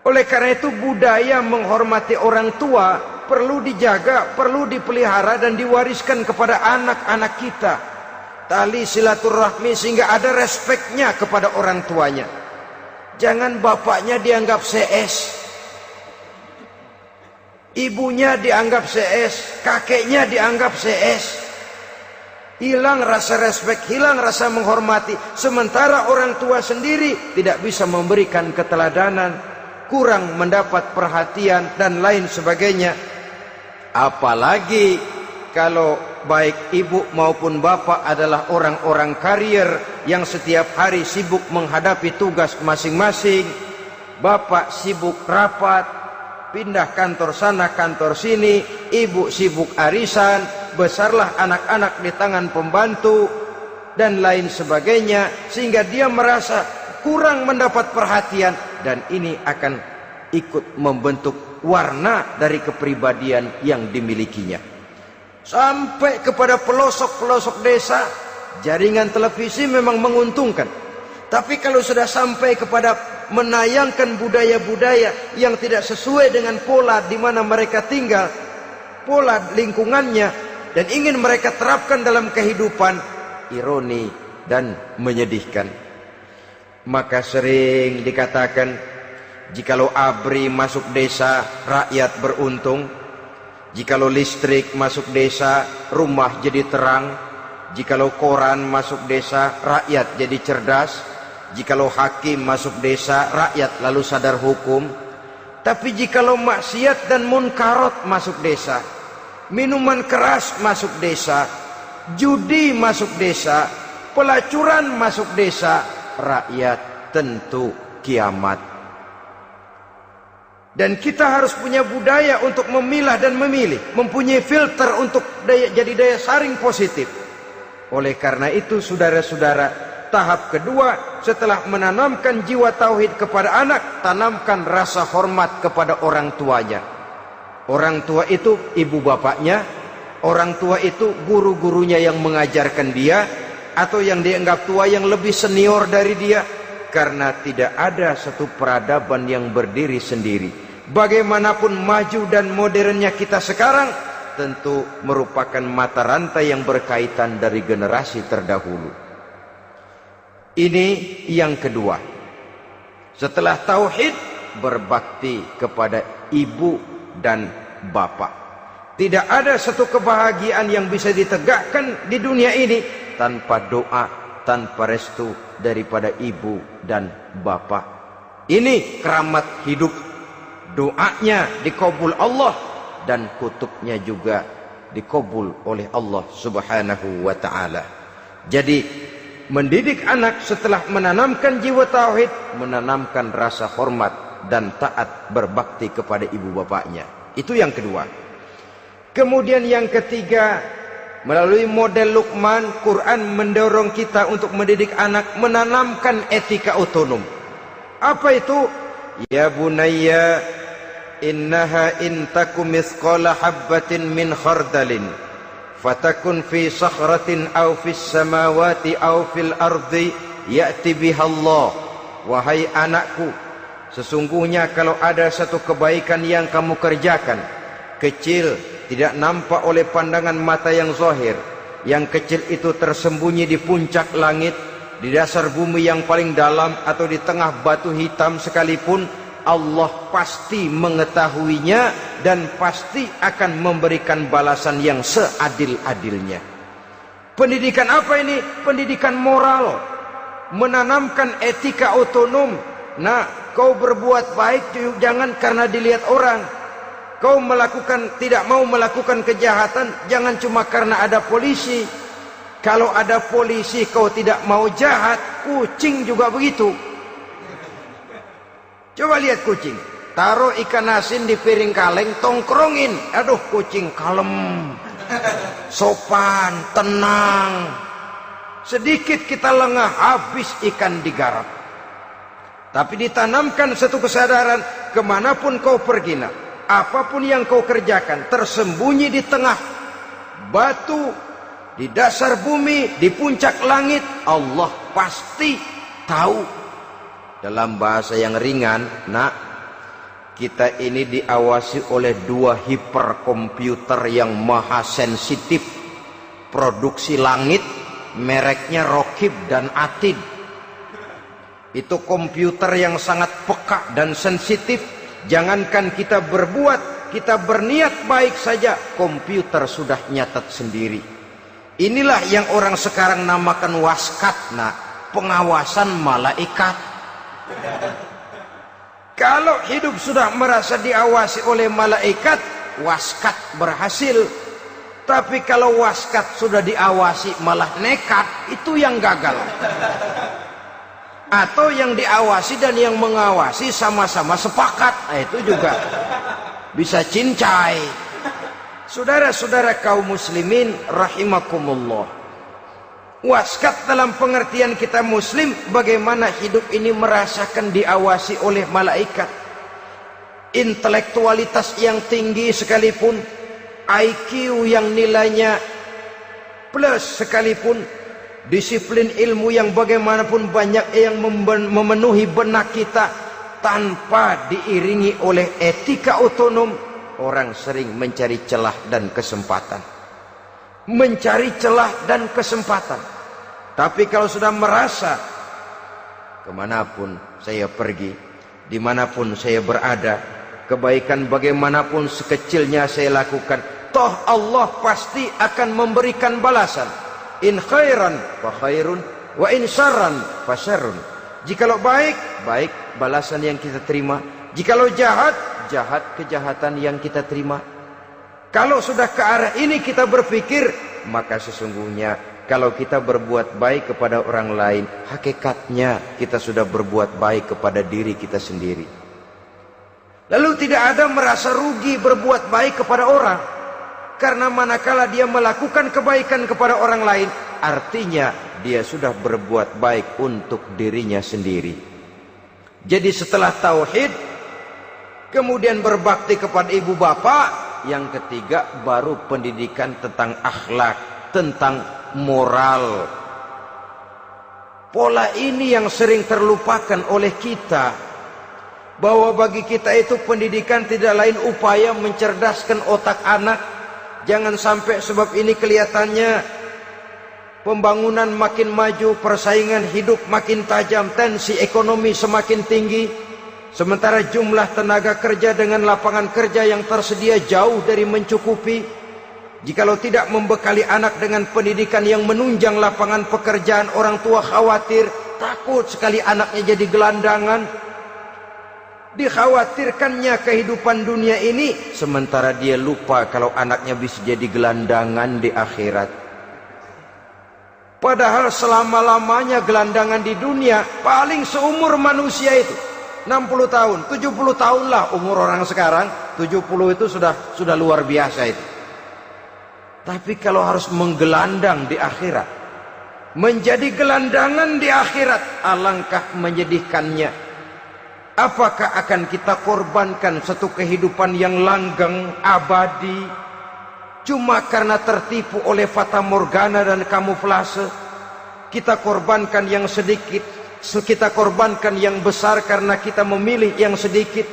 Oleh karena itu budaya menghormati orang tua perlu dijaga, perlu dipelihara dan diwariskan kepada anak-anak kita. tali silaturahmi sehingga ada respeknya kepada orang tuanya. Jangan bapaknya dianggap CS, ibunya dianggap CS, kakeknya dianggap CS. Hilang rasa respek, hilang rasa menghormati. Sementara orang tua sendiri tidak bisa memberikan keteladanan, kurang mendapat perhatian dan lain sebagainya. Apalagi kalau baik ibu maupun bapak adalah orang-orang karier yang setiap hari sibuk menghadapi tugas masing-masing. Bapak sibuk rapat, pindah kantor sana kantor sini, ibu sibuk arisan, besarlah anak-anak di tangan pembantu dan lain sebagainya, sehingga dia merasa kurang mendapat perhatian, dan ini akan ikut membentuk warna dari kepribadian yang dimilikinya. Sampai kepada pelosok-pelosok desa, jaringan televisi memang menguntungkan. Tapi kalau sudah sampai kepada menayangkan budaya-budaya yang tidak sesuai dengan pola di mana mereka tinggal, pola lingkungannya, dan ingin mereka terapkan dalam kehidupan, ironi dan menyedihkan. Maka sering dikatakan, jikalau ABRI masuk desa, rakyat beruntung. Jikalau listrik masuk desa, rumah jadi terang. Jikalau koran masuk desa, rakyat jadi cerdas. Jikalau hakim masuk desa, rakyat lalu sadar hukum. Tapi jikalau maksiat dan munkarat masuk desa, minuman keras masuk desa, judi masuk desa, pelacuran masuk desa, rakyat tentu kiamat. Dan kita harus punya budaya untuk memilah dan memilih, mempunyai filter untuk jadi daya saring positif. Oleh karena itu, saudara-saudara, tahap kedua setelah menanamkan jiwa tauhid kepada anak, tanamkan rasa hormat kepada orang tuanya. Orang tua itu ibu bapaknya, orang tua itu guru-gurunya yang mengajarkan dia, atau yang dianggap tua yang lebih senior dari dia. Karena tidak ada satu peradaban yang berdiri sendiri. Bagaimanapun maju dan modernnya kita sekarang, tentu merupakan mata rantai yang berkaitan dari generasi terdahulu. Ini yang kedua. Setelah tauhid, berbakti kepada ibu dan bapak. Tidak ada satu kebahagiaan yang bisa ditegakkan di dunia ini tanpa doa, tanpa restu daripada ibu dan bapak. Ini keramat hidup. Doanya dikabul Allah dan kutuknya juga dikabul oleh Allah Subhanahu wa ta'ala. Jadi mendidik anak setelah menanamkan jiwa tauhid, menanamkan rasa hormat dan taat berbakti kepada ibu bapaknya. Itu yang kedua. Kemudian yang ketiga, melalui model Luqman, Quran mendorong kita untuk mendidik anak, menanamkan etika otonom. Apa itu? Ya bunayya, innaha in takum mithqala habbatin min khardalin fatakun fi sakhratin aw fis samawati aw fil ardi ya'ti bihallah. Wahai anakku, sesungguhnya kalau ada satu kebaikan yang kamu kerjakan, kecil, tidak nampak oleh pandangan mata yang zahir, yang kecil itu tersembunyi di puncak langit, di dasar bumi yang paling dalam, atau di tengah batu hitam sekalipun, Allah pasti mengetahuinya dan pasti akan memberikan balasan yang seadil-adilnya. Pendidikan apa ini? Pendidikan moral, menanamkan etika otonom. Nah, kau berbuat baik jangan karena dilihat orang. Kau tidak mau melakukan kejahatan jangan cuma karena ada polisi. Kalau ada polisi kau tidak mau jahat, kucing juga begitu. Coba lihat kucing, taruh ikan asin di piring kaleng, tongkrongin. Aduh, kucing kalem, sopan, tenang. Sedikit kita lengah, habis ikan digarap. Tapi ditanamkan satu kesadaran, kemanapun kau pergi, nak, apapun yang kau kerjakan, tersembunyi di tengah batu, di dasar bumi, di puncak langit, Allah pasti tahu. Dalam bahasa yang ringan, nak, kita ini diawasi oleh dua hiperkomputer yang maha sensitif, produksi langit mereknya Rokib dan Atid. Itu komputer yang sangat peka dan sensitif. Jangankan kita berbuat, kita berniat baik saja, komputer sudah nyatat sendiri. Inilah yang orang sekarang namakan waskat, pengawasan malaikat. Kalau hidup sudah merasa diawasi oleh malaikat, waskat berhasil. Tapi kalau waskat sudah diawasi malah nekat, itu yang gagal. Atau yang diawasi dan yang mengawasi sama-sama sepakat, itu juga bisa cincai. Saudara-saudara kaum muslimin rahimakumullah, waskat dalam pengertian kita muslim, bagaimana hidup ini merasakan diawasi oleh malaikat. Intelektualitas yang tinggi sekalipun, IQ yang nilainya plus sekalipun, disiplin ilmu yang bagaimanapun banyak yang memenuhi benak kita, tanpa diiringi oleh etika otonom, orang sering mencari celah dan kesempatan. Mencari celah dan kesempatan. Tapi kalau sudah merasa, kemanapun saya pergi, dimanapun saya berada, kebaikan bagaimanapun sekecilnya saya lakukan, toh Allah pasti akan memberikan balasan. In khairan fa khairun, wa in syarran fa syarrun. Jikalau baik, baik balasan yang kita terima. Jikalau jahat, jahat kejahatan yang kita terima. Kalau sudah ke arah ini kita berpikir, maka sesungguhnya kalau kita berbuat baik kepada orang lain, hakikatnya kita sudah berbuat baik kepada diri kita sendiri. Lalu tidak ada merasa rugi berbuat baik kepada orang. Karena manakala dia melakukan kebaikan kepada orang lain, artinya dia sudah berbuat baik untuk dirinya sendiri. Jadi setelah tauhid, kemudian berbakti kepada ibu bapak, yang ketiga baru pendidikan tentang akhlak, tentang moral. Pola ini yang sering terlupakan oleh kita, bahwa bagi kita itu pendidikan tidak lain upaya mencerdaskan otak anak. Jangan sampai sebab ini kelihatannya pembangunan makin maju, persaingan hidup makin tajam, tensi ekonomi semakin tinggi, sementara jumlah tenaga kerja dengan lapangan kerja yang tersedia jauh dari mencukupi. Jikalau tidak membekali anak dengan pendidikan yang menunjang lapangan pekerjaan, orang tua khawatir, takut sekali anaknya jadi gelandangan. Dikhawatirkannya kehidupan dunia ini, sementara dia lupa kalau anaknya bisa jadi gelandangan di akhirat. Padahal selama-lamanya gelandangan di dunia paling seumur manusia itu 60 tahun, 70 tahun lah umur orang sekarang. 70 itu sudah luar biasa itu. Tapi kalau harus menggelandang di akhirat, menjadi gelandangan di akhirat, alangkah menyedihkannya. Apakah akan kita korbankan satu kehidupan yang langgeng, abadi, cuma karena tertipu oleh fata morgana dan kamuflase? Kita korbankan yang sedikit, kita korbankan yang besar karena kita memilih yang sedikit.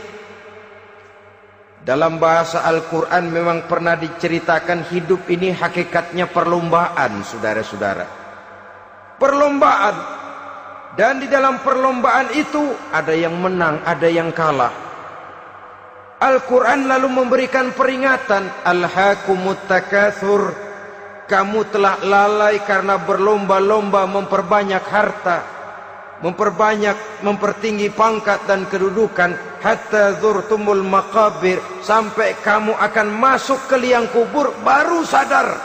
Dalam bahasa Al-Quran memang pernah diceritakan hidup ini hakikatnya perlombaan, saudara-saudara. Perlombaan. Dan di dalam perlombaan itu ada yang menang, ada yang kalah. Al-Quran lalu memberikan peringatan, Alhaakumut takatsur, kamu telah lalai karena berlomba-lomba memperbanyak harta, mempertinggi pangkat dan kedudukan, hatta zurtumul maqabir, sampai kamu akan masuk ke liang kubur baru sadar.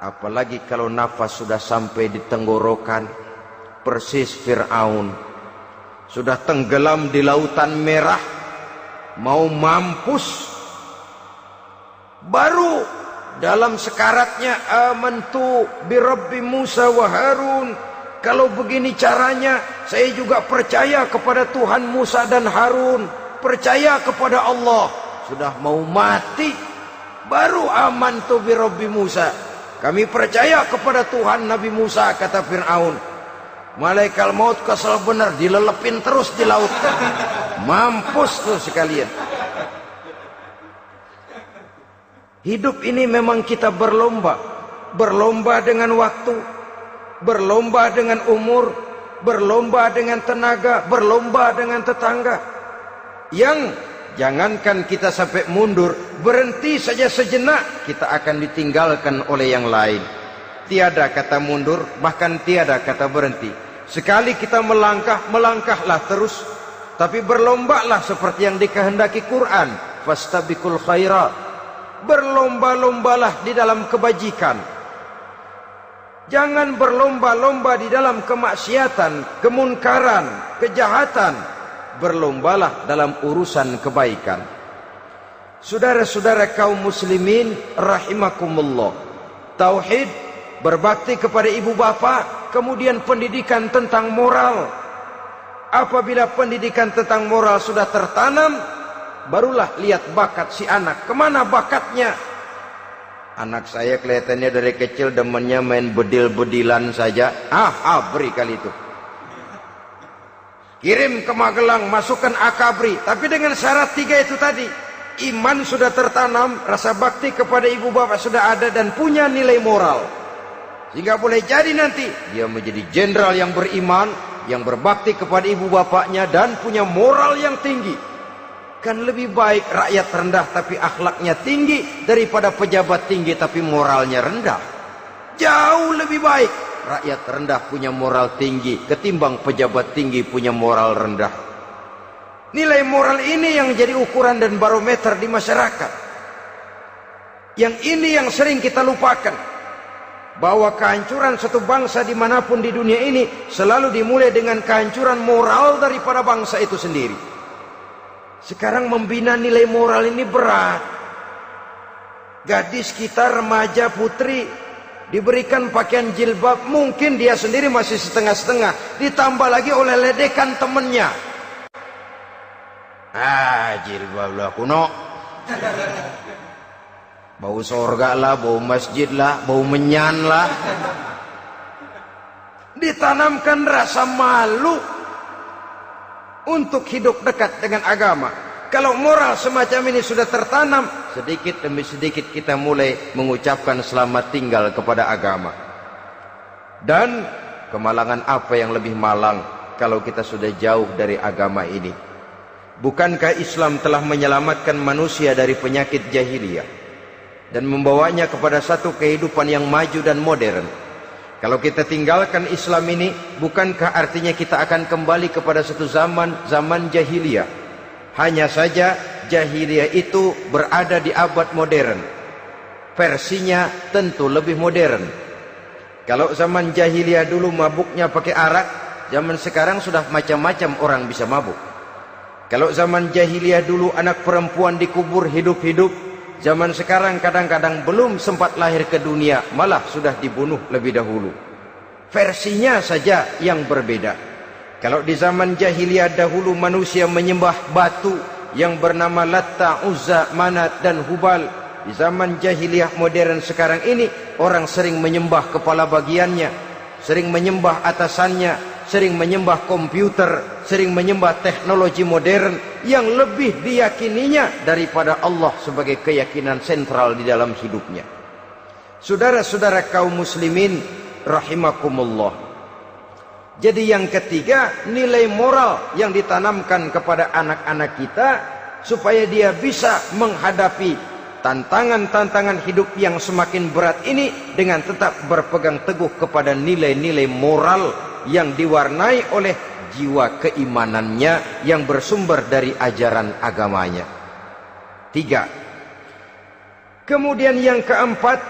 Apalagi kalau nafas sudah sampai di tenggorokan. Persis Fir'aun sudah tenggelam di lautan merah, mau mampus, baru dalam sekaratnya amantu bi Rabbi Musa wa Harun. Kalau begini caranya, saya juga percaya kepada Tuhan Musa dan Harun, percaya kepada Allah. Sudah mau mati, baru amantu bi Rabbi Musa, kami percaya kepada Tuhan Nabi Musa, kata Fir'aun. Malaikat maut kesal benar, dilelepin terus di laut, mampus tuh sekalian. Hidup ini memang kita berlomba. berlomba dengan waktu, berlomba dengan umur, berlomba dengan tenaga, berlomba dengan tetangga. Yang jangankan kita sampai mundur, berhenti saja sejenak, kita akan ditinggalkan oleh yang lain. Tiada kata mundur, bahkan tiada kata berhenti. Sekali kita melangkah, melangkahlah terus. Tapi berlombalah seperti yang dikehendaki Quran. Fastabiqul khairat. Berlomba-lombalah di dalam kebajikan. Jangan berlomba-lomba di dalam kemaksiatan, kemunkaran, kejahatan. Berlombalah dalam urusan kebaikan. Saudara-saudara kaum muslimin rahimakumullah. Tauhid, berbakti kepada ibu bapa, kemudian pendidikan tentang moral. Apabila pendidikan tentang moral sudah tertanam, barulah lihat bakat si anak. Kemana bakatnya? Anak saya kelihatannya dari kecil demennya main bedil-bedilan saja. Abri kali itu. Kirim ke Magelang, masukkan akabri. Tapi dengan syarat 3 itu tadi. Iman sudah tertanam, rasa bakti kepada ibu bapak sudah ada, dan punya nilai moral. Sehingga boleh jadi nanti dia menjadi jenderal yang beriman, yang berbakti kepada ibu bapaknya, dan punya moral yang tinggi. Kan lebih baik rakyat rendah tapi akhlaknya tinggi, daripada pejabat tinggi tapi moralnya rendah. Jauh lebih baik rakyat rendah punya moral tinggi ketimbang pejabat tinggi punya moral rendah. Nilai moral ini yang jadi ukuran dan barometer di masyarakat. Yang ini yang sering kita lupakan, bahwa kehancuran satu bangsa dimanapun di dunia ini selalu dimulai dengan kehancuran moral daripada bangsa itu sendiri. Sekarang membina nilai moral ini berat. Gadis kita, remaja, putri, diberikan pakaian jilbab, mungkin dia sendiri masih setengah-setengah, ditambah lagi oleh ledekan temennya. Jilbab lah kuno, bau sorga lah, bau masjid lah, bau menyan lah. Ditanamkan rasa malu untuk hidup dekat dengan agama. Kalau moral semacam ini sudah tertanam, sedikit demi sedikit kita mulai mengucapkan selamat tinggal kepada agama. Dan kemalangan apa yang lebih malang kalau kita sudah jauh dari agama ini? Bukankah Islam telah menyelamatkan manusia dari penyakit jahiliyah dan membawanya kepada satu kehidupan yang maju dan modern? Kalau kita tinggalkan Islam ini, bukankah artinya kita akan kembali kepada satu zaman jahiliyah? Hanya saja jahiliyah itu berada di abad modern. Versinya tentu lebih modern. Kalau zaman jahiliyah dulu mabuknya pakai arak, zaman sekarang sudah macam-macam orang bisa mabuk. Kalau zaman jahiliyah dulu anak perempuan dikubur hidup-hidup, zaman sekarang kadang-kadang belum sempat lahir ke dunia, malah sudah dibunuh lebih dahulu. Versinya saja yang berbeda. Kalau di zaman jahiliyah dahulu manusia menyembah batu yang bernama Latta, Uzza, Manat, dan Hubal. Di zaman jahiliyah modern sekarang ini, orang sering menyembah kepala bagiannya, sering menyembah atasannya, sering menyembah komputer, sering menyembah teknologi modern yang lebih diyakininya daripada Allah sebagai keyakinan sentral di dalam hidupnya. Saudara-saudara kaum muslimin rahimakumullah. Jadi yang ketiga, nilai moral yang ditanamkan kepada anak-anak kita supaya dia bisa menghadapi tantangan-tantangan hidup yang semakin berat ini dengan tetap berpegang teguh kepada nilai-nilai moral yang diwarnai oleh jiwa keimanannya yang bersumber dari ajaran agamanya. 3. Kemudian yang keempat,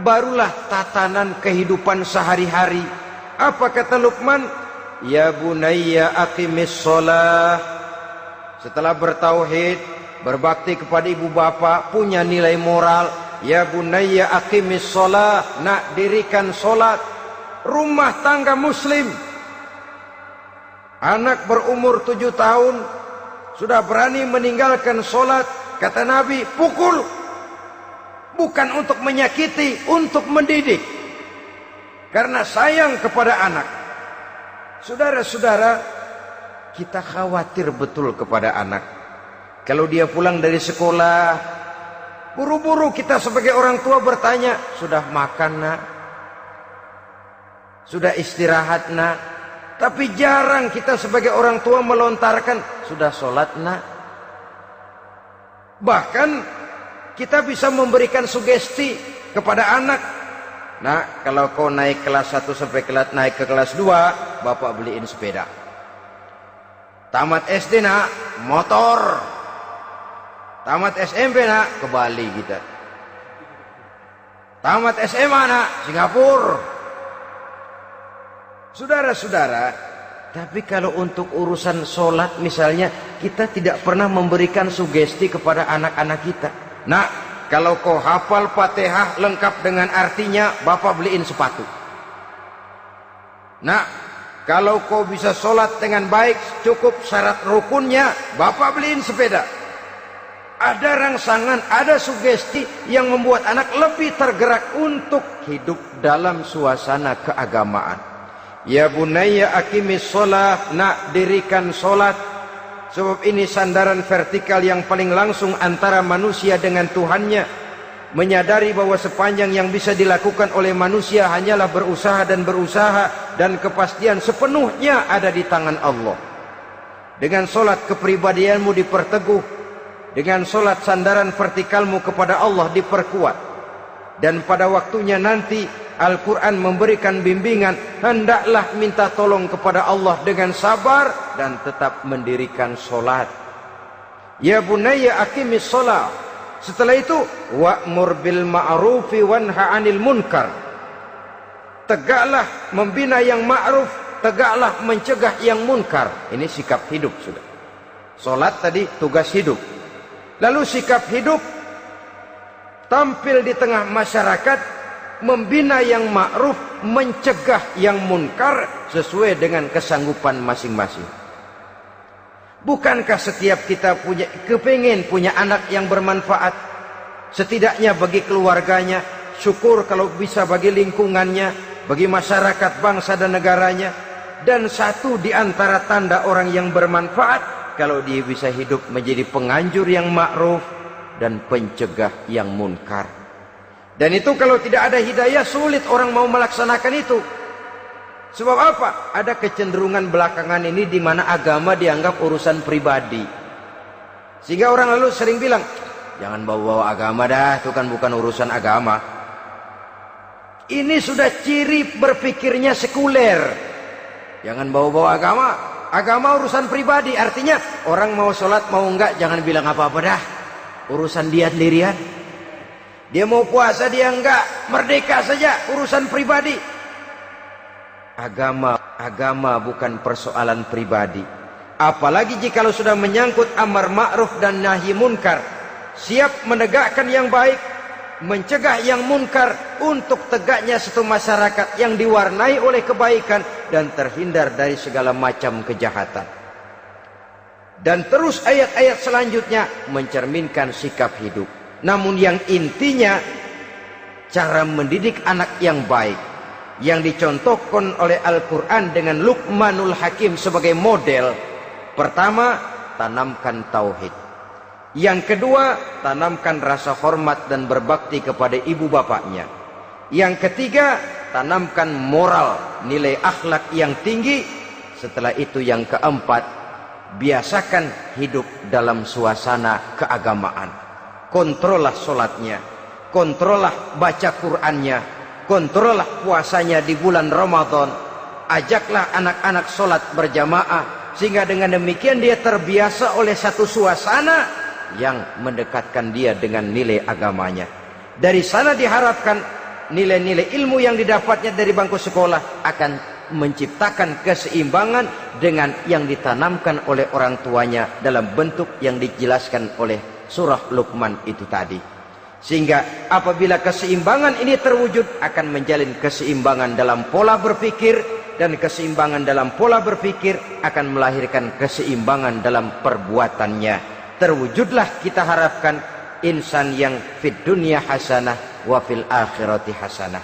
barulah tatanan kehidupan sehari-hari. Apa kata Luqman? Ya bunayya aqimis shalah. Setelah bertauhid, berbakti kepada ibu bapa, punya nilai moral. Ya bunayya aqimis shalah, nak dirikan solat. Rumah tangga muslim. Anak berumur 7 tahun sudah berani meninggalkan solat. Kata Nabi, pukul. Bukan untuk menyakiti, untuk mendidik. Karena sayang kepada anak. Saudara-saudara, kita khawatir betul kepada anak. Kalau dia pulang dari sekolah, Buru-buru kita sebagai orang tua bertanya, sudah makan nak? Sudah istirahat nak? Tapi jarang kita sebagai orang tua melontarkan, sudah sholat nak? Bahkan kita bisa memberikan sugesti kepada anak. Nah, kalau kau naik kelas 1 sampai naik ke kelas 2, bapak beliin sepeda. Tamat SD nak, motor. Tamat SMP nak, ke Bali kita. Tamat SMA nak, Singapura. Saudara-saudara, tapi kalau untuk urusan sholat misalnya, kita tidak pernah memberikan sugesti kepada anak-anak kita. Nah, kalau kau hafal Fatihah lengkap dengan artinya, bapak beliin sepatu. Nah, kalau kau bisa sholat dengan baik, cukup syarat rukunnya, bapak beliin sepeda. Ada rangsangan, ada sugesti yang membuat anak lebih tergerak untuk hidup dalam suasana keagamaan. Ya bunayya aqimis sholah, nak dirikan sholat. Sebab ini sandaran vertikal yang paling langsung antara manusia dengan Tuhannya. Menyadari bahwa sepanjang yang bisa dilakukan oleh manusia hanyalah berusaha, dan kepastian sepenuhnya ada di tangan Allah. Dengan sholat kepribadianmu diperteguh. Dengan sholat sandaran vertikalmu kepada Allah diperkuat. Dan pada waktunya nanti Al-Quran memberikan bimbingan, hendaklah minta tolong kepada Allah dengan sabar dan tetap mendirikan sholat. Ya bunayya aqimis sholat. Setelah itu, wa'mur bil ma'rufi wanha 'anil munkar. Tegaklah membina yang ma'ruf, tegaklah mencegah yang munkar. Ini sikap hidup sudah. Sholat tadi tugas hidup. Lalu sikap hidup tampil di tengah masyarakat, membina yang ma'ruf, mencegah yang munkar sesuai dengan kesanggupan masing-masing. Bukankah setiap kita kepingin punya anak yang bermanfaat, setidaknya bagi keluarganya, syukur kalau bisa bagi lingkungannya, bagi masyarakat, bangsa dan negaranya. Dan satu di antara tanda orang yang bermanfaat, kalau dia bisa hidup menjadi penganjur yang ma'ruf dan pencegah yang munkar. Dan itu kalau tidak ada hidayah, sulit orang mau melaksanakan itu. Sebab apa? Ada kecenderungan belakangan ini di mana agama dianggap urusan pribadi. Sehingga orang lalu sering bilang, jangan bawa-bawa agama dah, itu kan bukan urusan agama. Ini sudah ciri berpikirnya sekuler. Jangan bawa-bawa agama. Agama urusan pribadi, artinya orang mau sholat mau enggak jangan bilang apa-apa dah, urusan dia sendirian. Dia mau puasa dia enggak, merdeka saja, urusan pribadi. Agama bukan persoalan pribadi. Apalagi jika sudah menyangkut amar ma'ruf dan nahi munkar, siap menegakkan yang baik, mencegah yang munkar untuk tegaknya satu masyarakat yang diwarnai oleh kebaikan dan terhindar dari segala macam kejahatan. Dan terus ayat-ayat selanjutnya mencerminkan sikap hidup. Namun yang intinya cara mendidik anak yang baik yang dicontohkan oleh Al-Quran dengan Luqmanul Hakim sebagai model. Pertama, tanamkan tauhid. Yang kedua, tanamkan rasa hormat dan berbakti kepada ibu bapaknya. Yang ketiga, tanamkan moral, nilai akhlak yang tinggi. Setelah itu yang keempat, biasakan hidup dalam suasana keagamaan. Kontrollah sholatnya, kontrollah baca Qur'annya, kontrollah puasanya di bulan Ramadan. Ajaklah anak-anak sholat berjamaah, sehingga dengan demikian dia terbiasa oleh satu suasana yang mendekatkan dia dengan nilai agamanya. Dari sana diharapkan nilai-nilai ilmu yang didapatnya dari bangku sekolah akan menciptakan keseimbangan dengan yang ditanamkan oleh orang tuanya dalam bentuk yang dijelaskan oleh surah Luqman itu tadi. Sehingga apabila keseimbangan ini terwujud, akan menjalin keseimbangan dalam pola berpikir, dan keseimbangan dalam pola berpikir akan melahirkan keseimbangan dalam perbuatannya. Terwujudlah kita harapkan insan yang fid dunya hasanah wa fil akhirati hasanah.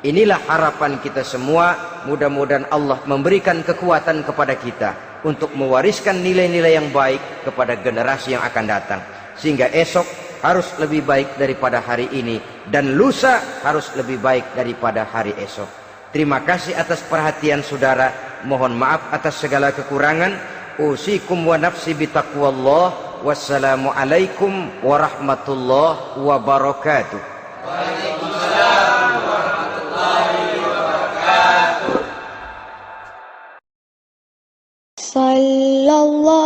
Inilah harapan kita semua. Mudah-mudahan Allah memberikan kekuatan kepada kita untuk mewariskan nilai-nilai yang baik kepada generasi yang akan datang, sehingga esok harus lebih baik daripada hari ini, dan lusa harus lebih baik daripada hari esok. Terima kasih atas perhatian saudara. Mohon maaf atas segala kekurangan. Usikum wa nafsi bitaqwallah. Wassalamualaikum warahmatullahi wabarakatuh. Waalaikumsalam warahmatullahi wabarakatuh. Sallallahu